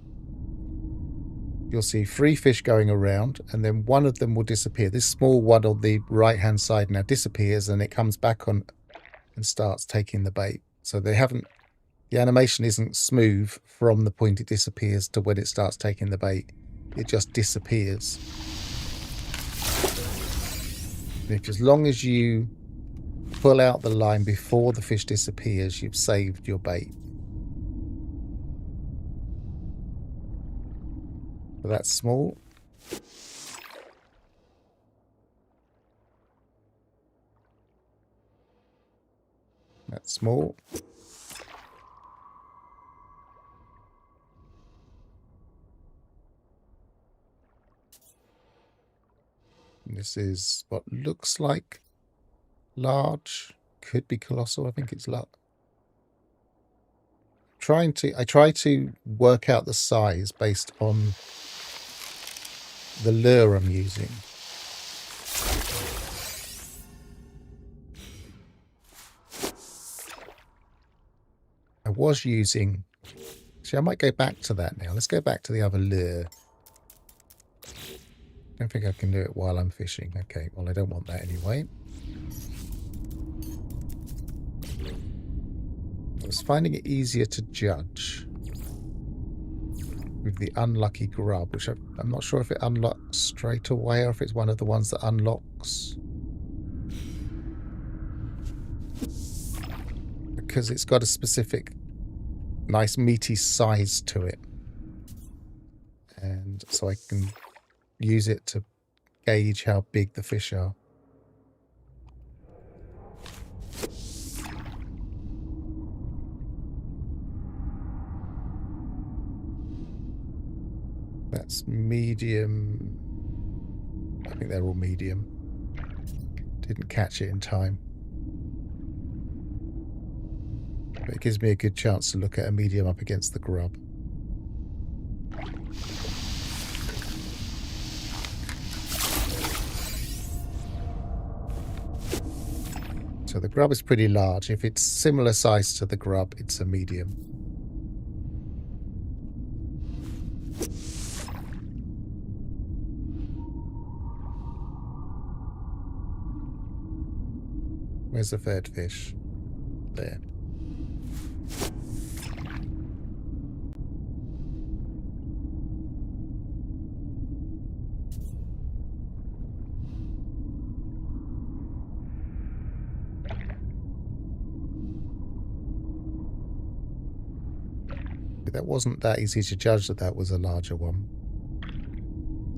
You'll see 3 fish going around, and then one of them will disappear. This small one on the right-hand side now disappears, and it comes back on and starts taking the bait. So the animation isn't smooth from the point it disappears to when it starts taking the bait. It just disappears. And as long as you pull out the line before the fish disappears, you've saved your bait. So that's small. That's small. And this is what looks like large. Could be colossal. I think it's large. I try to work out the size based on the lure I'm using. I was using... See, I might go back to that now. Let's go back to the other lure. I don't think I can do it while I'm fishing. Okay, well, I don't want that anyway. I was finding it easier to judge with the unlucky grub, which I'm not sure if it unlocks straight away or if it's one of the ones that unlocks. Because it's got a specific nice meaty size to it. And so I can use it to gauge how big the fish are. That's medium. I think they're all medium. Didn't catch it in time. But it gives me a good chance to look at a medium up against the grub. So the grub is pretty large. If it's similar size to the grub, it's a medium. Where's the third fish? There. That wasn't that easy to judge that was a larger one.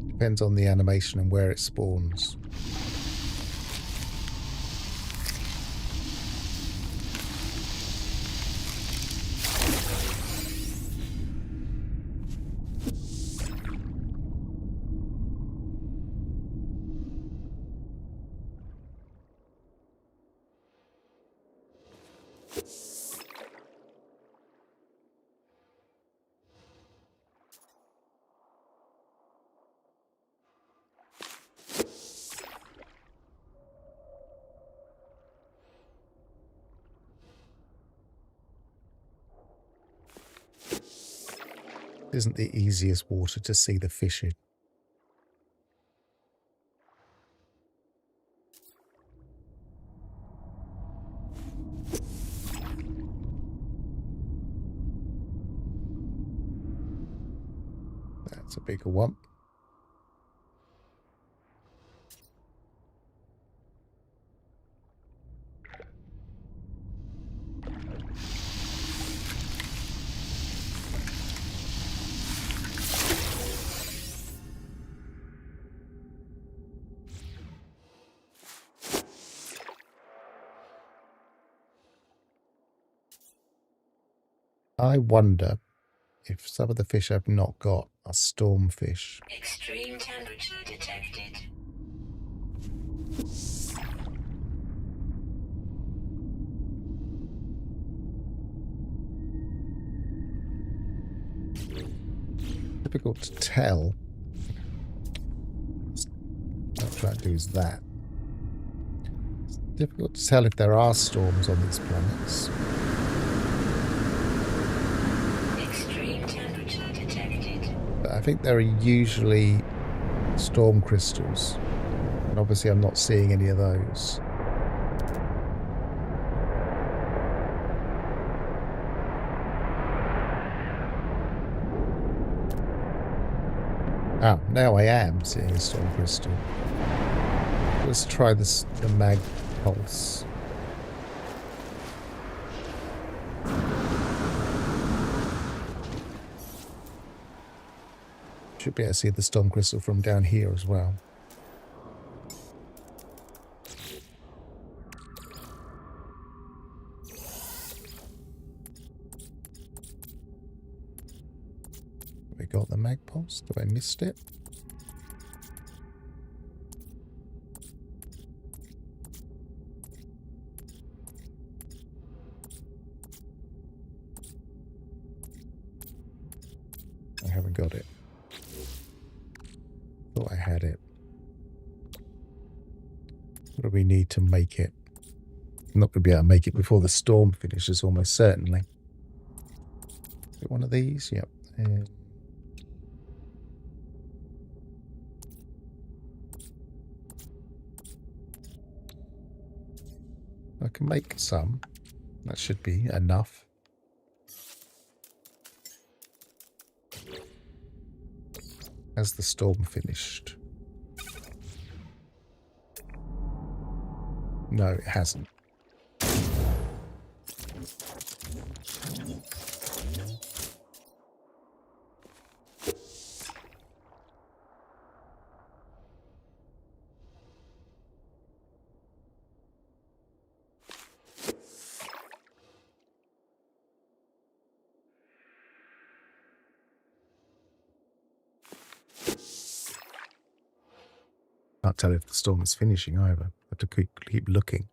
Depends on the animation and where it spawns. Isn't the easiest water to see the fish in. That's a bigger one. I wonder if some of the fish I've not got are stormfish. Extreme temperature detected. Difficult to tell. try to do is that. It's difficult to tell if there are storms on these planets. Extreme temperature detected. But I think there are usually storm crystals. And obviously I'm not seeing any of those. Ah, now I am seeing a storm crystal. Let's try this, the mag pulse. Should be able to see the storm crystal from down here as well. We got the mag pulse. Have I missed it? I haven't got it. Thought I had it. What do we need to make it? I'm not going to be able to make it before the storm finishes, almost certainly. Is it one of these? Yep. And I can make some. That should be enough. Has the storm finished? No, it hasn't. Can't tell if the storm is finishing either. I have to keep looking.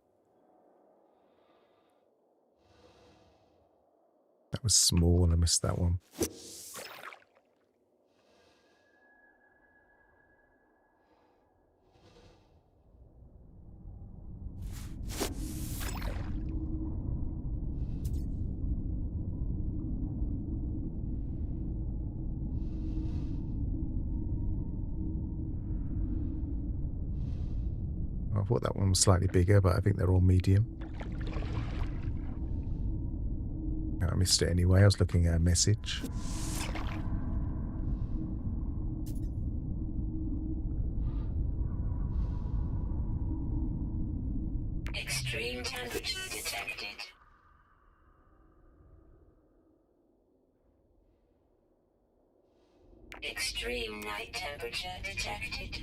That was small. I missed that one. I thought that one was slightly bigger, but I think they're all medium. I missed it anyway. I was looking at a message. Extreme temperature detected. Extreme night temperature detected.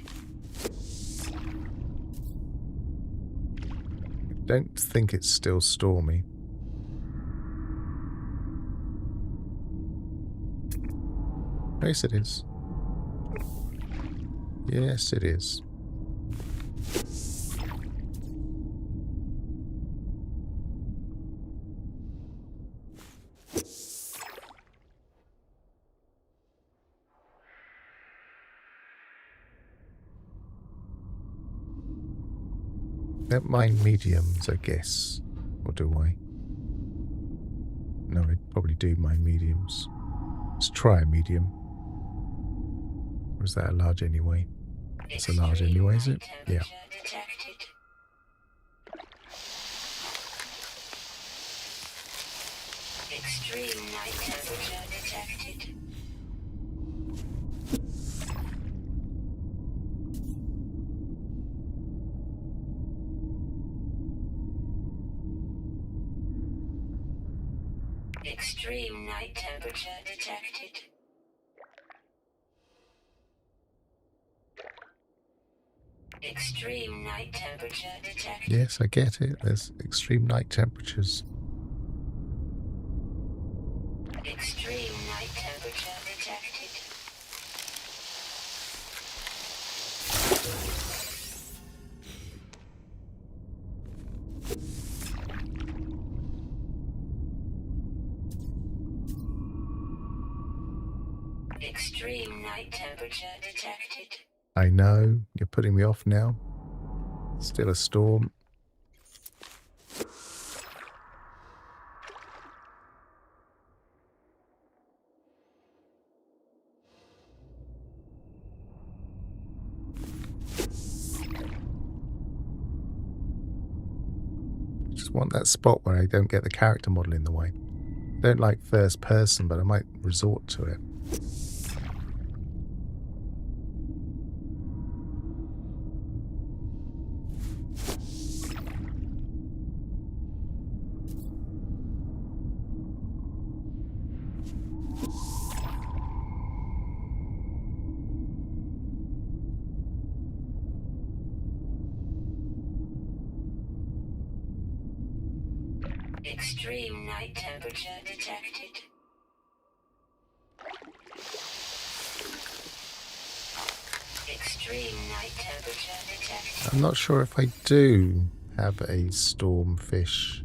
I don't think it's still stormy. Yes, it is. Yes, it is. Don't mind mediums, I guess. Or do I? No, I probably do mind mediums. Let's try a medium. Or is that a large anyway? It's a large anyway, is it? Yeah. Detected. Extreme night temperature detected. Extreme night temperature detected. Extreme night temperature detected. Yes, I get it. There's extreme night temperatures. Extreme night temperature detected. Extreme night temperature detected. I know, you're putting me off now. Still a storm. Just want that spot where I don't get the character model in the way. I don't like first person, but I might resort to it. Extreme night temperature detected. Extreme night temperature detected. I'm not sure if I do have a stormfish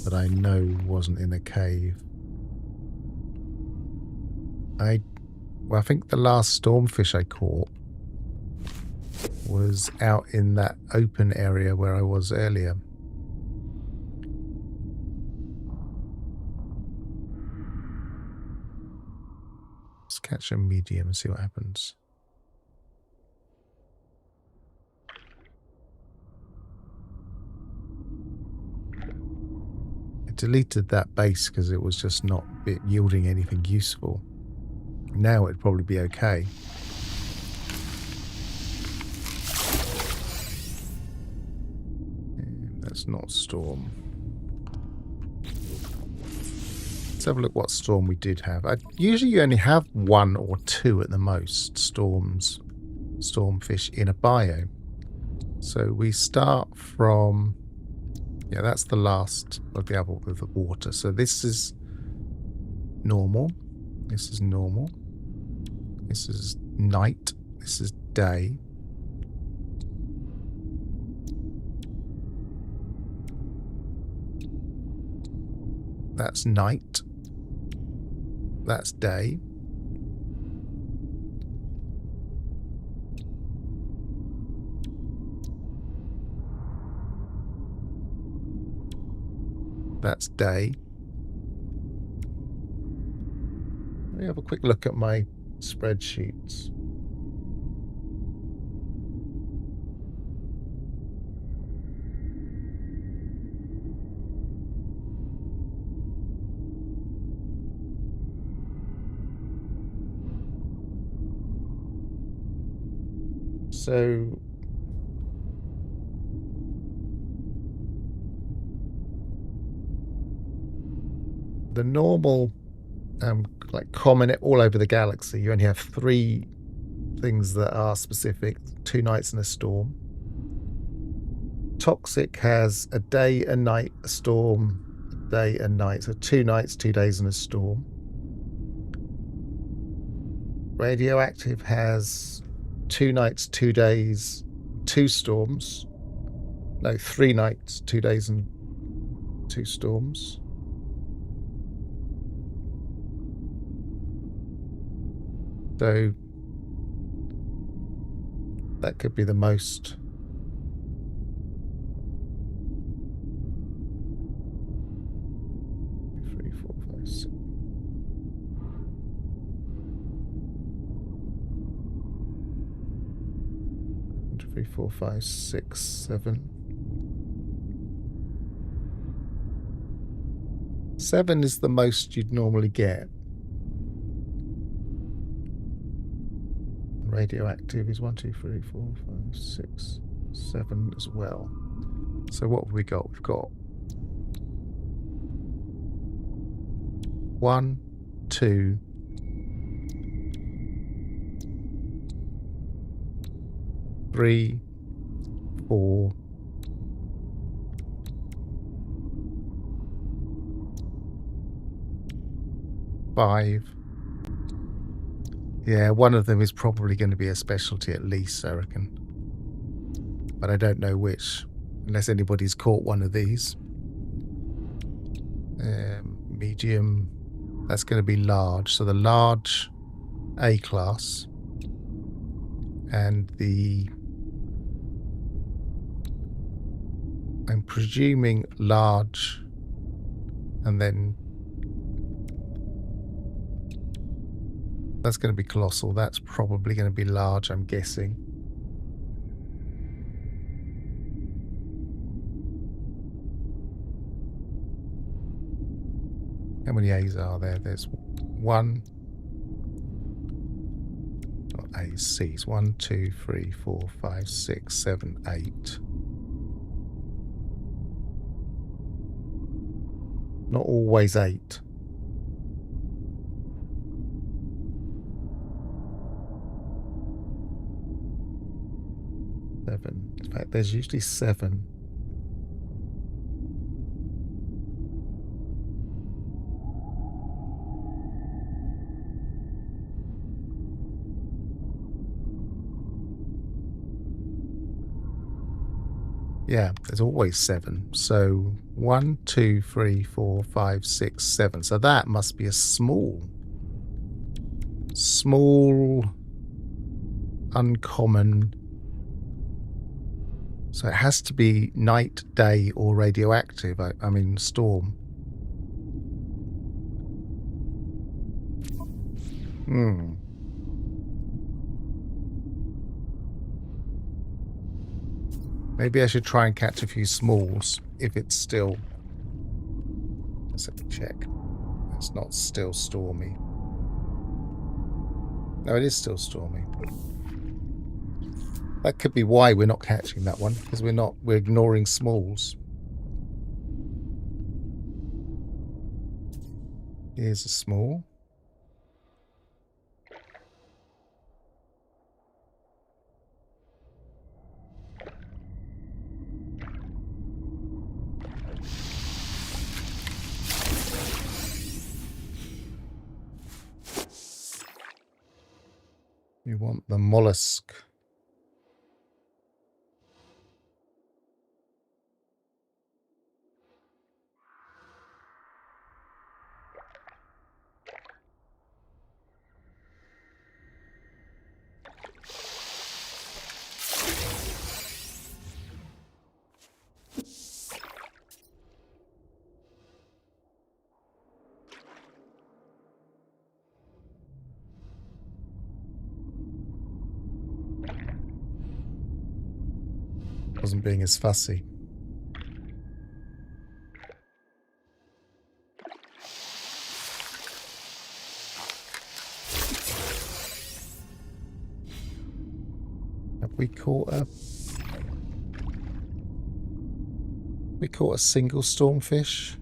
that I know wasn't in a cave. Well, I think the last stormfish I caught was out in that open area where I was earlier. Let's catch a medium and see what happens. I deleted that base because it was just not yielding anything useful. Now it'd probably be okay. That's not storm. Let's have a look what storm we did have. Usually you only have 1 or 2 at the most stormfish in a biome. So we start from, yeah, that's the last of the other with the water. So this is normal. This is normal. This is night. This is day. That's night. That's day. That's day. Let me have a quick look at my spreadsheets. So the normal like common all over the galaxy, you only have 3 things that are specific: 2 nights and a storm. Toxic has a day, a night, a storm, a day and night. So 2 nights, 2 days and a storm. Radioactive has 2 nights, 2 days, 2 storms. No, 3 nights, 2 days and 2 storms. So that could be the most. Three, four, five, six. 3, 4, 5, 6, 7. 7 is the most you'd normally get. Radioactive is 1, 2, 3, 4, 5, 6, 7 as well. So what have we got? We've got 1, 2, 3, 4, 5. Yeah, one of them is probably going to be a specialty at least, I reckon. But I don't know which, unless anybody's caught one of these. Medium, that's going to be large. So the large A class. and I'm presuming large, and then that's going to be colossal. That's probably going to be large, I'm guessing. How many A's are there? There's one. Not A's, C's. 1, 2, 3, 4, 5, 6, 7, 8. Not always 8. Seven. In fact, there's usually 7. Yeah, there's always 7. So 1, 2, 3, 4, 5, 6, 7. So that must be a small, uncommon. So it has to be night, day, or radioactive. I mean, storm. Maybe I should try and catch a few smalls if it's still... Let's have a check. It's not still stormy. No, it is still stormy. That could be why we're not catching that one, because we're ignoring smalls. Here's a small. We want the mollusk. Wasn't being as fussy. Have we caught a... We caught a single stormfish?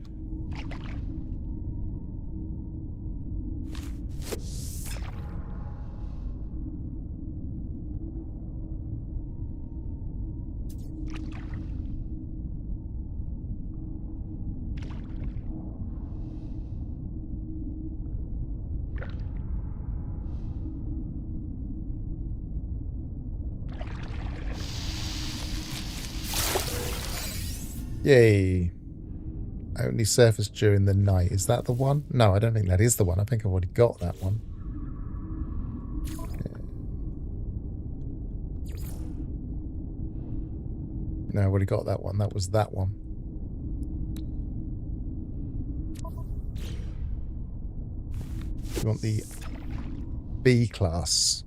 Yay. Only surfaced during the night. Is that the one? No, I don't think that is the one. I think I've already got that one. Okay. No, I already got that one. That was that one. We want the B class.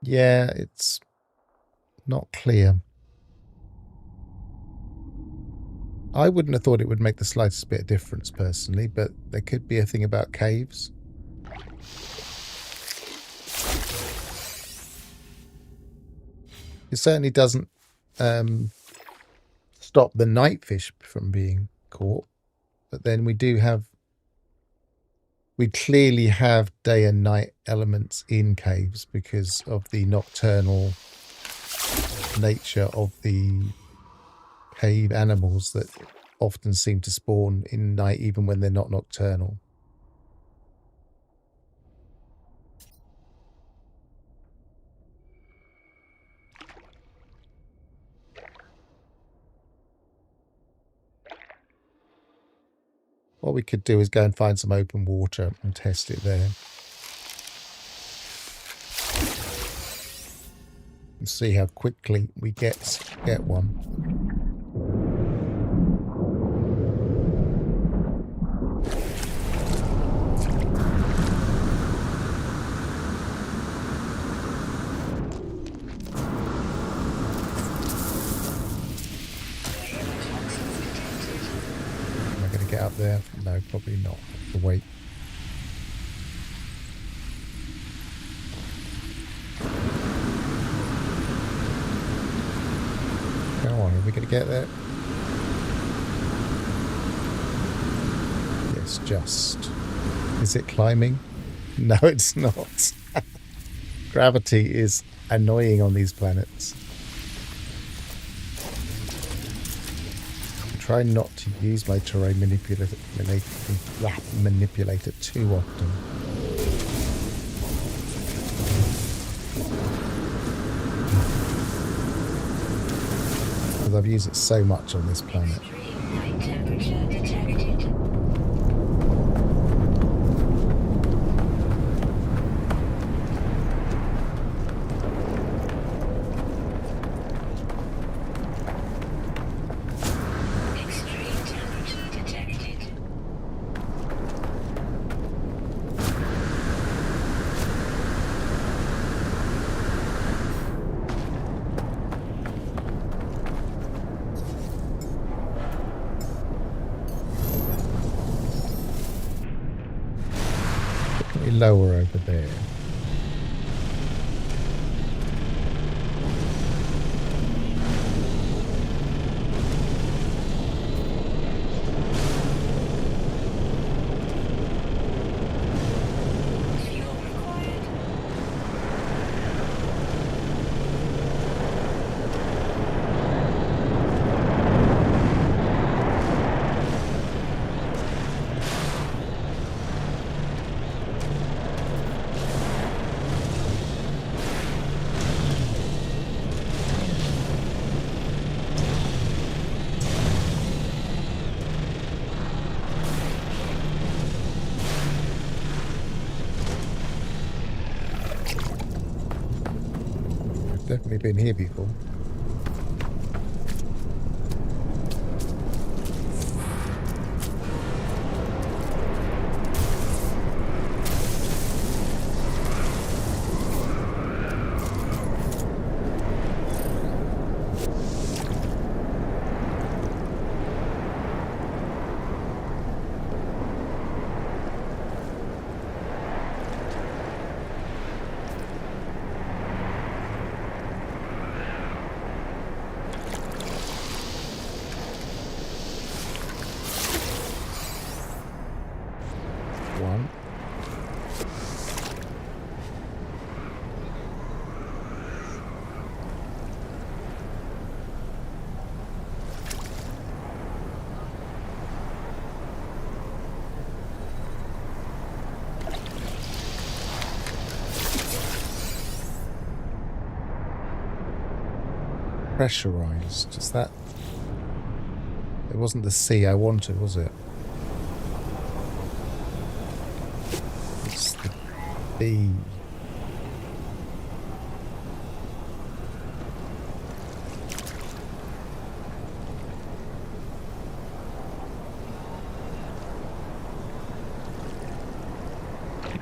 Yeah, it's not clear. I wouldn't have thought it would make the slightest bit of difference personally, but there could be a thing about caves. It certainly doesn't stop the night fish from being caught, but then we clearly have day and night elements in caves because of the nocturnal nature of the cave animals that often seem to spawn in night even when they're not nocturnal. What we could do is go and find some open water and test it there. And see how quickly we get one. Am I going to get up there? No, probably not. Have to wait. Come on, are we going to get there? Yes, just. Is it climbing? No, it's not. Gravity is annoying on these planets. Try not to use my terrain manipulator too often. Because I've used it so much on this planet. Extreme high temperature detected. Extreme temperature detected. Lower over there. Fuel required. I've definitely been here before. One. Pressurized. Is that... It wasn't the C I wanted, was it? It's the B.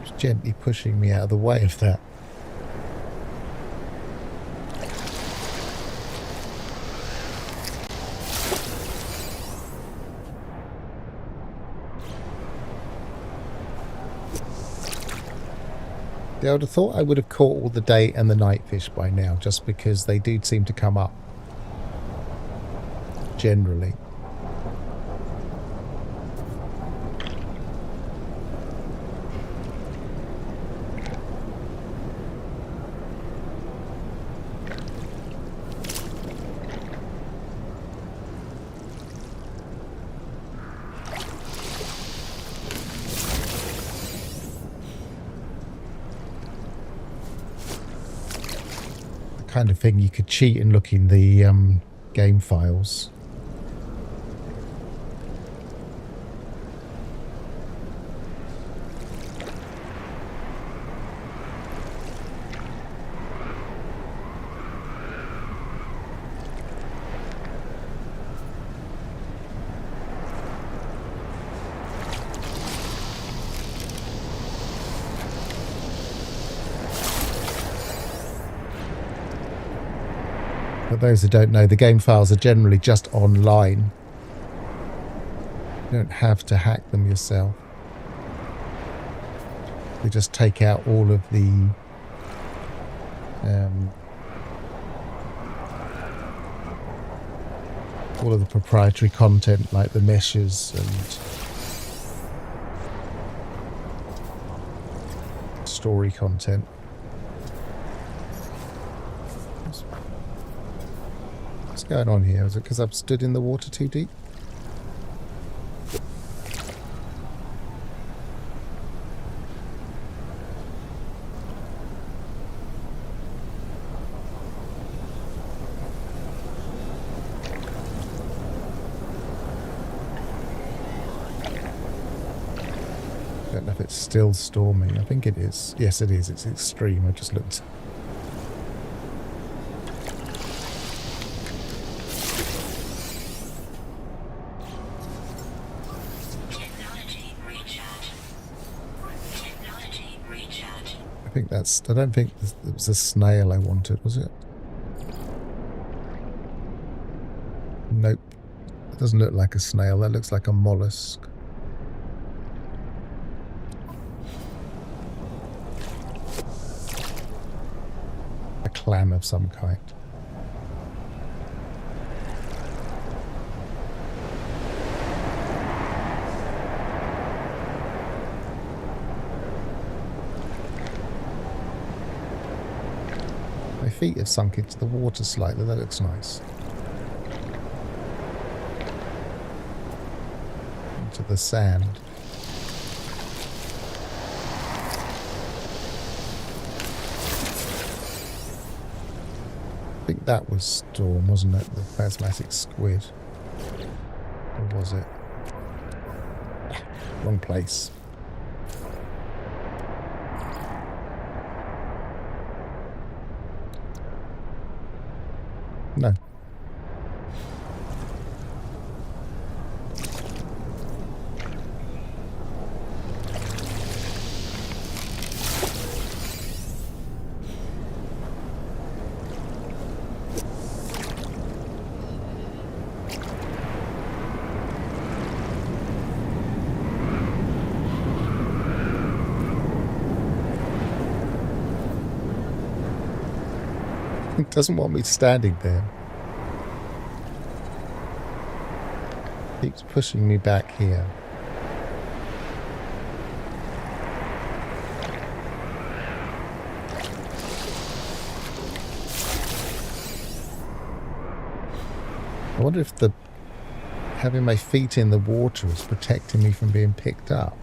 It's gently pushing me out of the way of that. I would have thought I would have caught all the day and the night fish by now, just because they do seem to come up generally. Kind of thing you could cheat and look in the game files. For those who don't know, the game files are generally just online. You don't have to hack them yourself. You just take out all of the proprietary content, like the meshes and story content. What's going on here? Is it because I've stood in the water too deep? I don't know if it's still storming. I think it is. Yes, it is. It's extreme. I just looked. I don't think it was a snail I wanted, was it? Nope. It doesn't look like a snail. That looks like a mollusk. A clam of some kind. My feet have sunk into the water slightly. That looks nice. Into the sand. I think that was Storm, wasn't it? The plasmatic squid. Or was it? Wrong place. No. It doesn't want me standing there. Keeps pushing me back here. I wonder if having my feet in the water is protecting me from being picked up.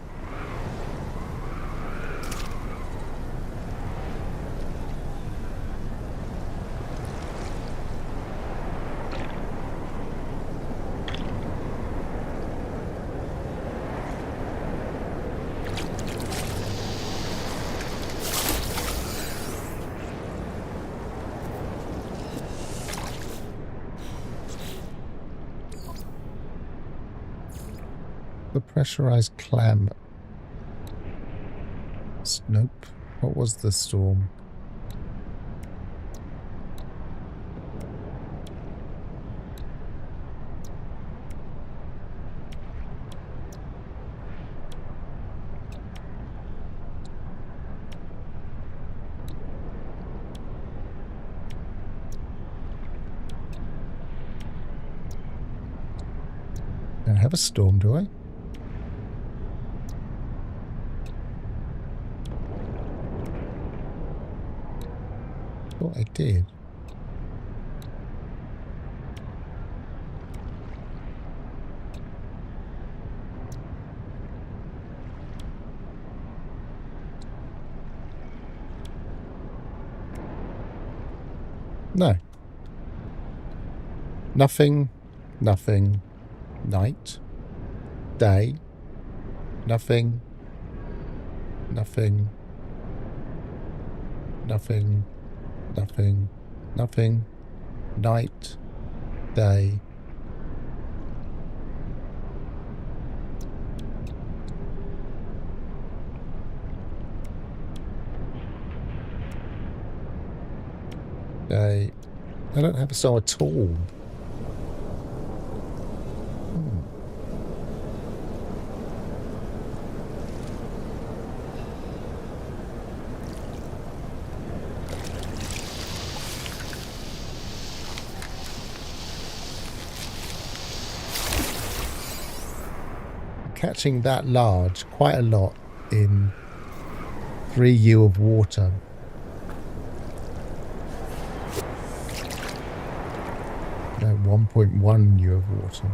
The pressurized clam. Nope. What was the storm? I don't have a storm, do I? Thought I did. No. Nothing. Nothing. Night. Day. Nothing. Nothing. Nothing. Nothing. Nothing. Night. Day. Day. I don't have a song at all. Catching that large, quite a lot in 3U of water. No, 1.1 U of water.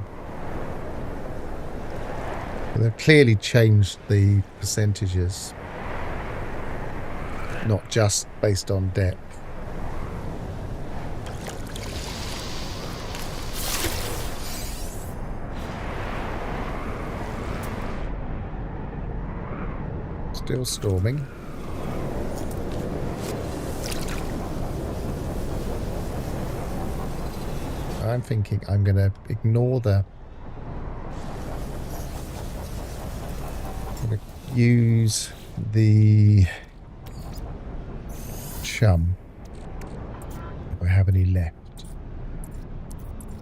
But they've clearly changed the percentages, not just based on depth. Still storming. I'm thinking I'm going to ignore the... I'm going to use the chum. If I have any left.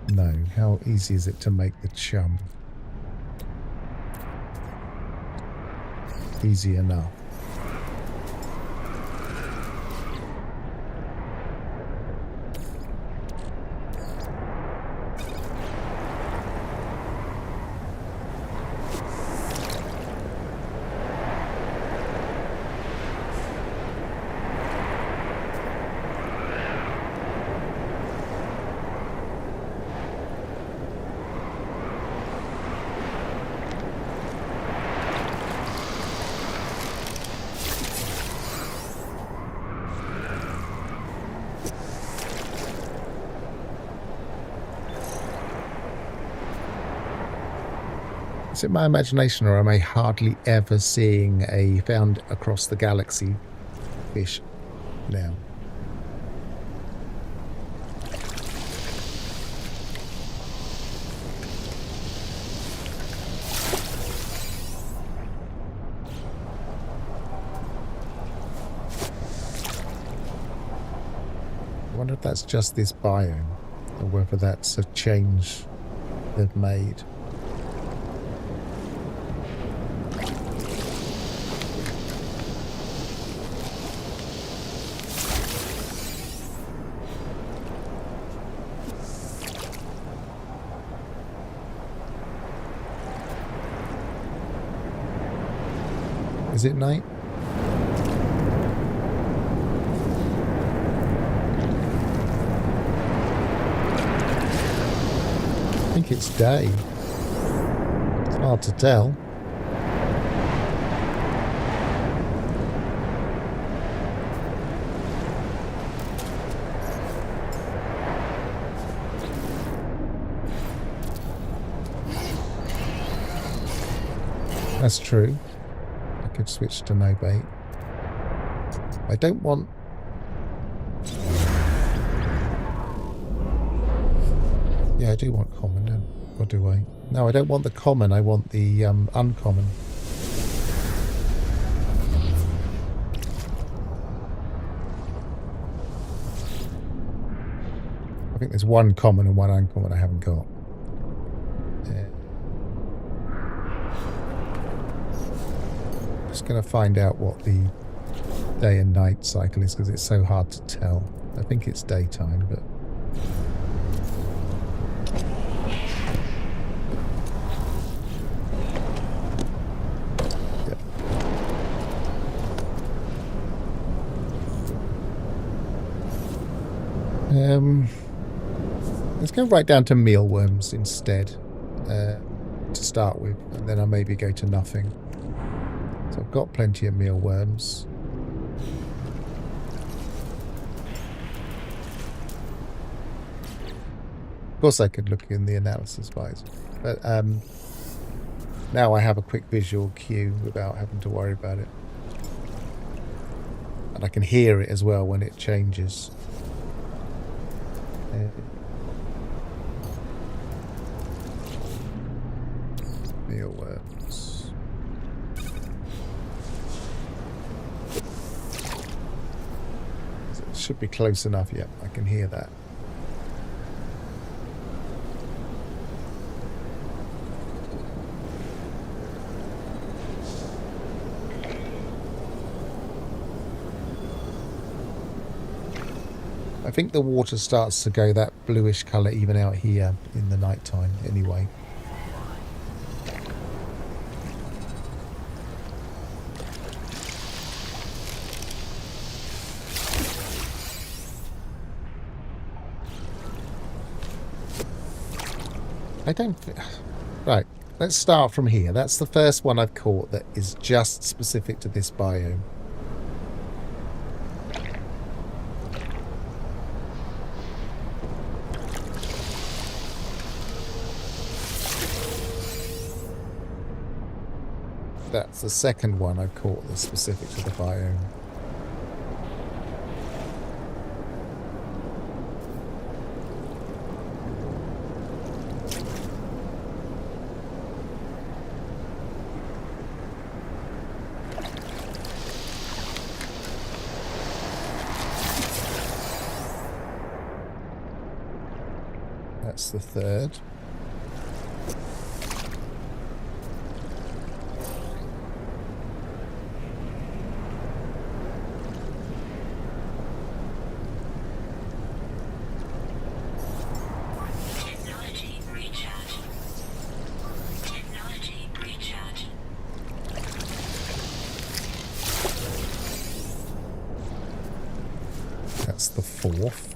No. How easy is it to make the chum? Easy enough. Is it my imagination, or am I hardly ever seeing a found across the galaxy fish now? I wonder if that's just this biome, or whether that's a change they've made. Is it night? I think it's day. It's hard to tell. That's true. I could switch to no bait. I don't want... Yeah, I do want common, don't I? Or do I? No, I don't want the common. I want the uncommon. I think there's one common and one uncommon I haven't got. Just going to find out what the day and night cycle is, because it's so hard to tell. I think it's daytime, but... Let's go right down to mealworms instead to start with, and then I'll maybe go to nothing. So I've got plenty of mealworms. Of course I could look in the analysis visor, but now I have a quick visual cue without having to worry about it. And I can hear it as well when it changes. Mealworms. It should be close enough. Yep, I can hear that. I think the water starts to go that bluish colour even out here in the night time anyway. I don't... Right, let's start from here. That's the first one I've caught that is just specific to this biome. That's the second one I've caught that's specific to the biome. That's the third. Technology recharge. Technology recharge. That's the fourth.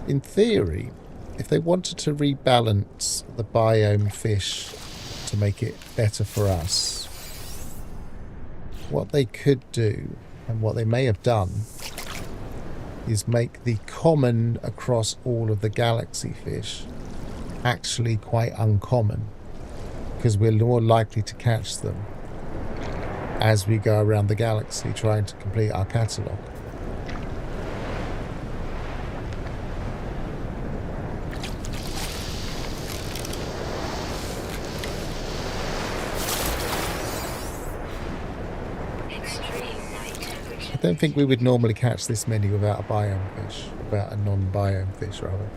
In theory, if they wanted to rebalance the biome fish to make it better for us, what they could do, and what they may have done, is make the common across all of the galaxy fish actually quite uncommon, because we're more likely to catch them as we go around the galaxy trying to complete our catalogue. I don't think we would normally catch this many without a biome fish, without a non-biome fish, rather.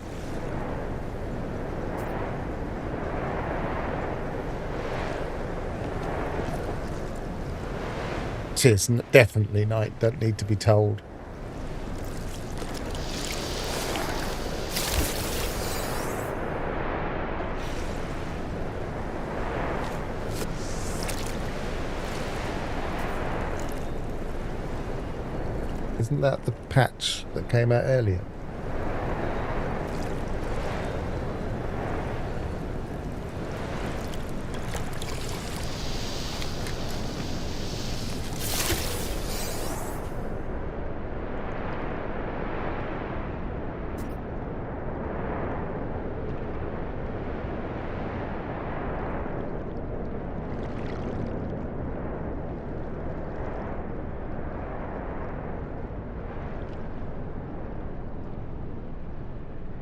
It is definitely night, don't need to be told. Isn't that the patch that came out earlier?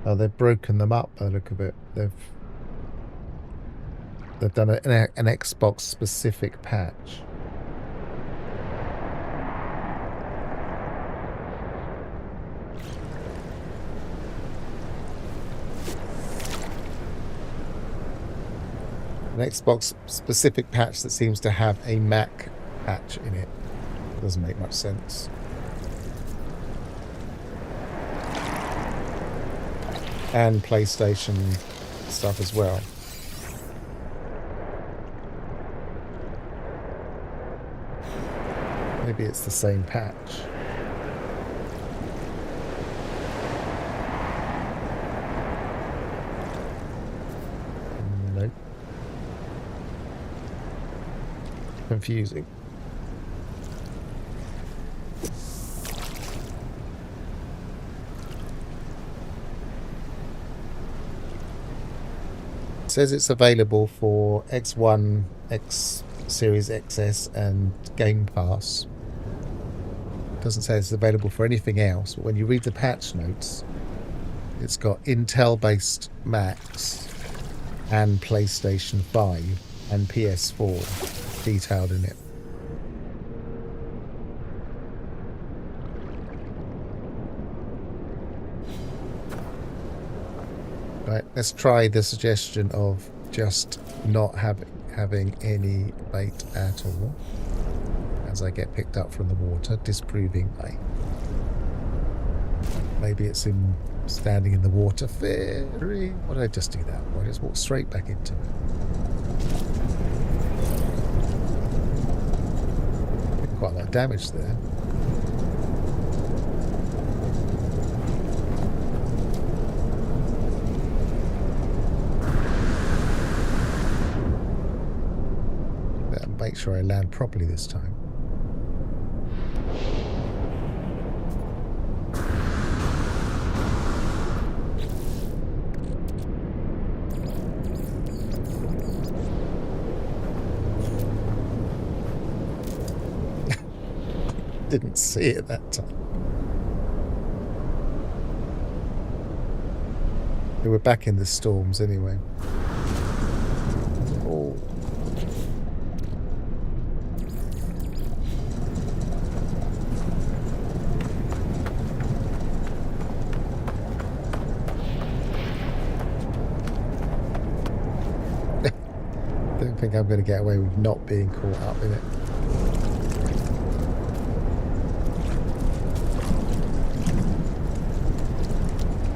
Oh, they've broken them up by the look of it. They've done an Xbox specific patch. An Xbox specific patch that seems to have a Mac patch in it. Doesn't make much sense. And PlayStation stuff as well. Maybe it's the same patch. Nope. Confusing. It says it's available for X1, X Series XS and Game Pass. It doesn't say it's available for anything else, but when you read the patch notes, it's got Intel-based Macs and PlayStation 5 and PS4 detailed in it. Right, Let's try the suggestion of just not having any bait at all as I get picked up from the water, disproving maybe it's in standing in the water. Fairy, why did I just do that? Why just walk straight back into it? Quite a lot of damage there. Better make sure I land properly this time. Didn't see it that time. We're back in the storms anyway. Oh. Don't think I'm going to get away with not being caught up in it.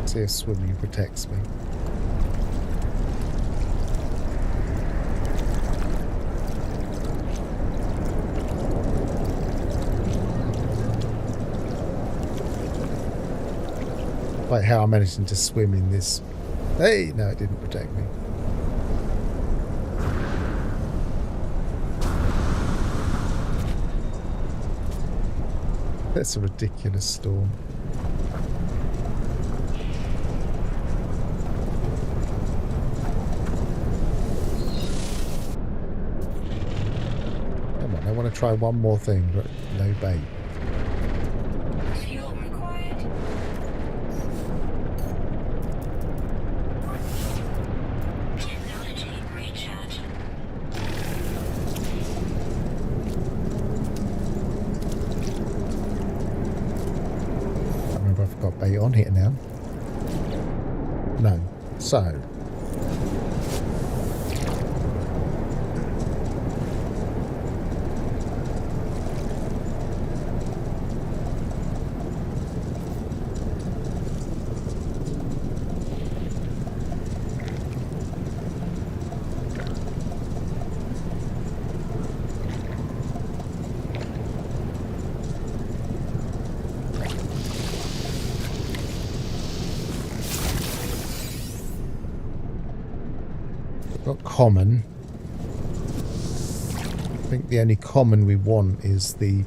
See if swimming protects me. Like how I'm managing to swim in this. Hey, no, it didn't protect me. That's a ridiculous storm. I want to try one more thing, but no bait. Fuel required. Technology recharge. I can't remember if I've got bait on here now. No. So. Got common. I think the only common we want is the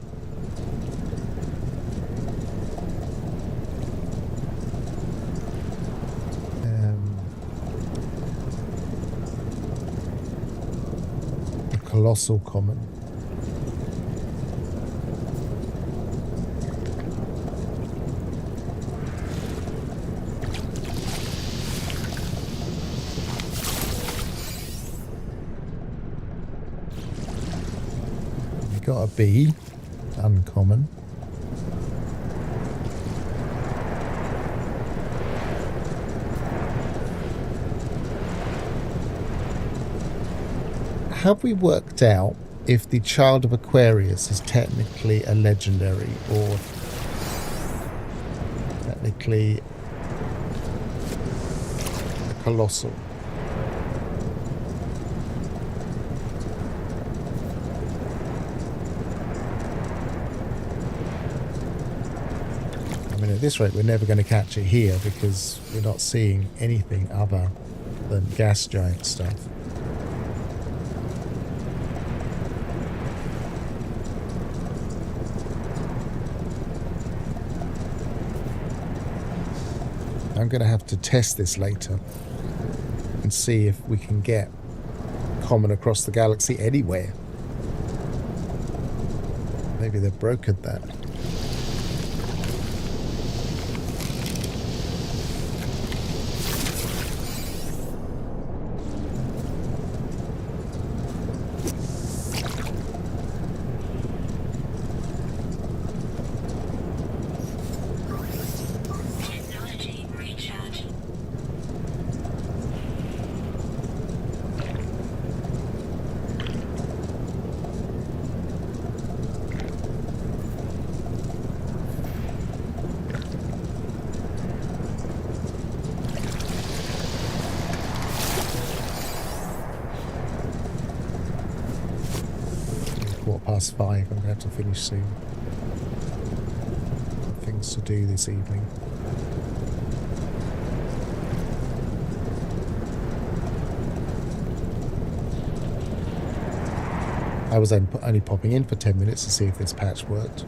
Colossal common. Got a B, uncommon. Have we worked out if the Child of Aquarius is technically a legendary or technically a colossal? At this rate, we're never going to catch it here because we're not seeing anything other than gas giant stuff. I'm going to have to test this later and see if we can get common across the galaxy anywhere. Maybe they've brokered that. it's 5. I'm going to have to finish soon. Things to do this evening. I was only popping in for 10 minutes to see if this patch worked.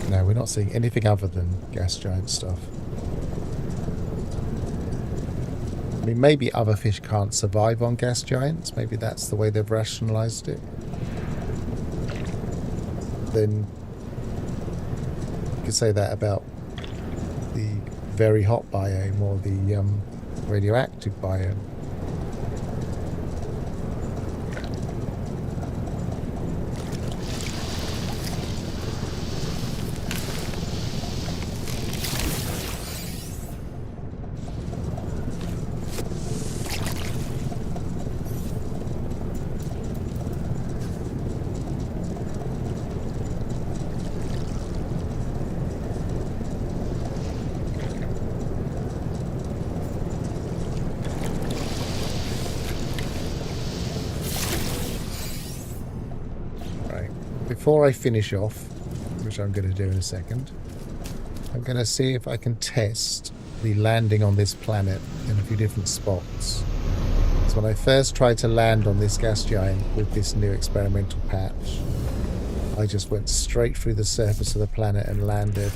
No, we're not seeing anything other than gas giant stuff. I mean, maybe other fish can't survive on gas giants. Maybe that's the way they've rationalized it. Then you could say that about the very hot biome or the radioactive biome. Before I finish off, which I'm going to do in a second, I'm going to see if I can test the landing on this planet in a few different spots. So when I first tried to land on this gas giant with this new experimental patch, I just went straight through the surface of the planet and landed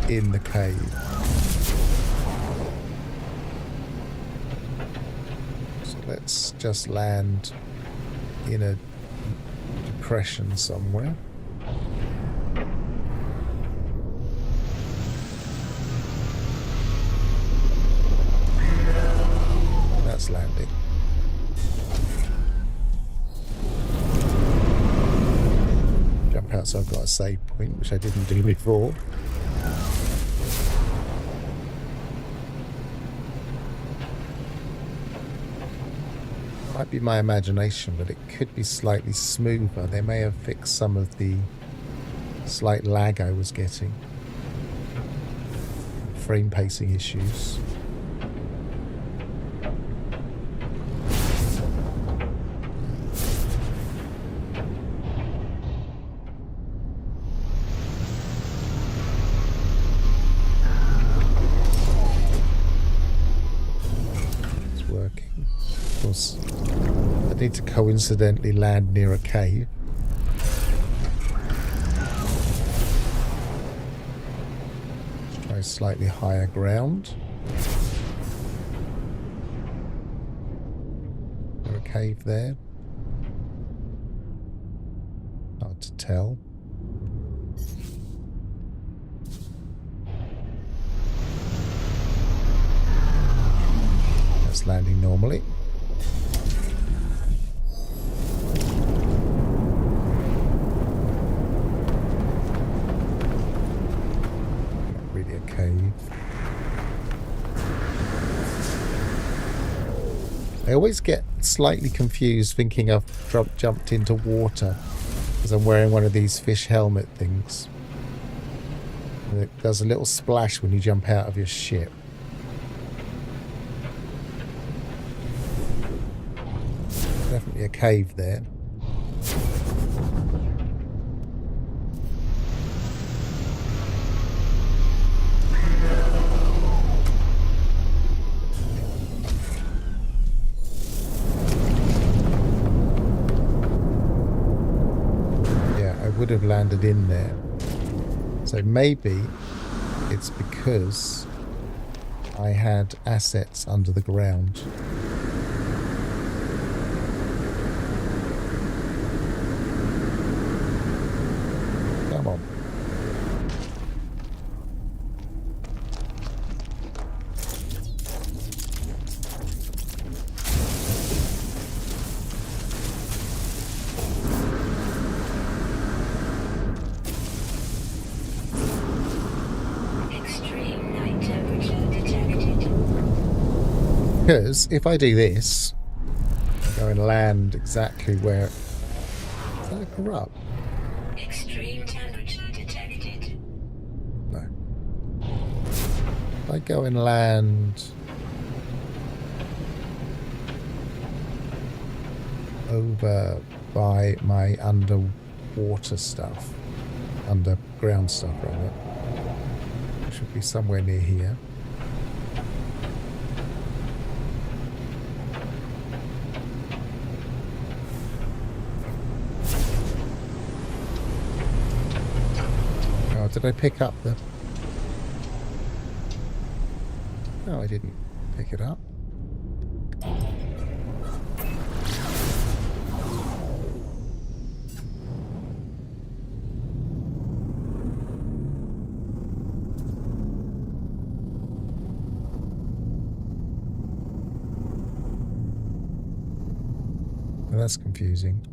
in the cave. So let's just land in a depression somewhere. That's landing. Jump out so I've got a save point, which I didn't do before. Might be my imagination, but it could be slightly smoother. They may have fixed some of the slight lag I was getting. Frame pacing issues. It's working. Of course, I need to coincidentally land near a cave. Slightly higher ground. Is there a cave there? Hard to tell. That's landing normally. I always get slightly confused thinking I've jumped into water because I'm wearing one of these fish helmet things. And it does a little splash when you jump out of your ship. Definitely a cave there. Would have landed in there. So maybe it's because I had assets under the ground. Because if I do this, go and land exactly where... Is that a corrupt? Extreme temperature detected. No. If I go and land over by my underwater stuff, underground stuff rather, it should be somewhere near here. Oh, did I pick up the... No, I didn't pick it up. Well, that's confusing.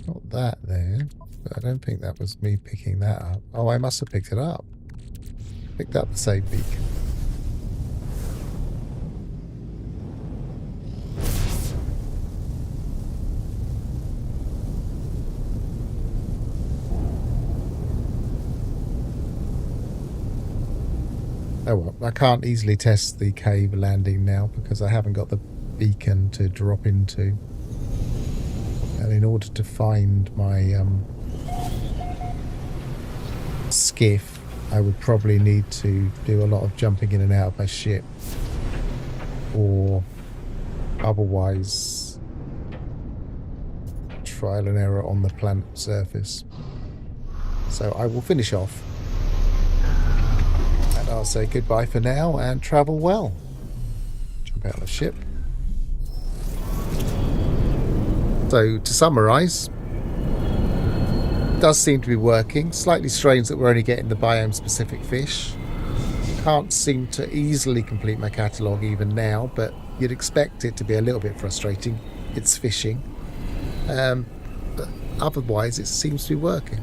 Not that there, but I don't think that was me picking that up. Oh, I must have picked it up. Picked up the same beacon. Oh well, I can't easily test the cave landing now because I haven't got the beacon to drop into. And in order to find my skiff, I would probably need to do a lot of jumping in and out of my ship. Or otherwise trial and error on the planet surface. So I will finish off. And I'll say goodbye for now and travel well. Jump out of the ship. So to summarise, it does seem to be working. Slightly strange that we're only getting the biome specific fish. Can't seem to easily complete my catalogue even now, but you'd expect it to be a little bit frustrating. It's fishing. But otherwise it seems to be working.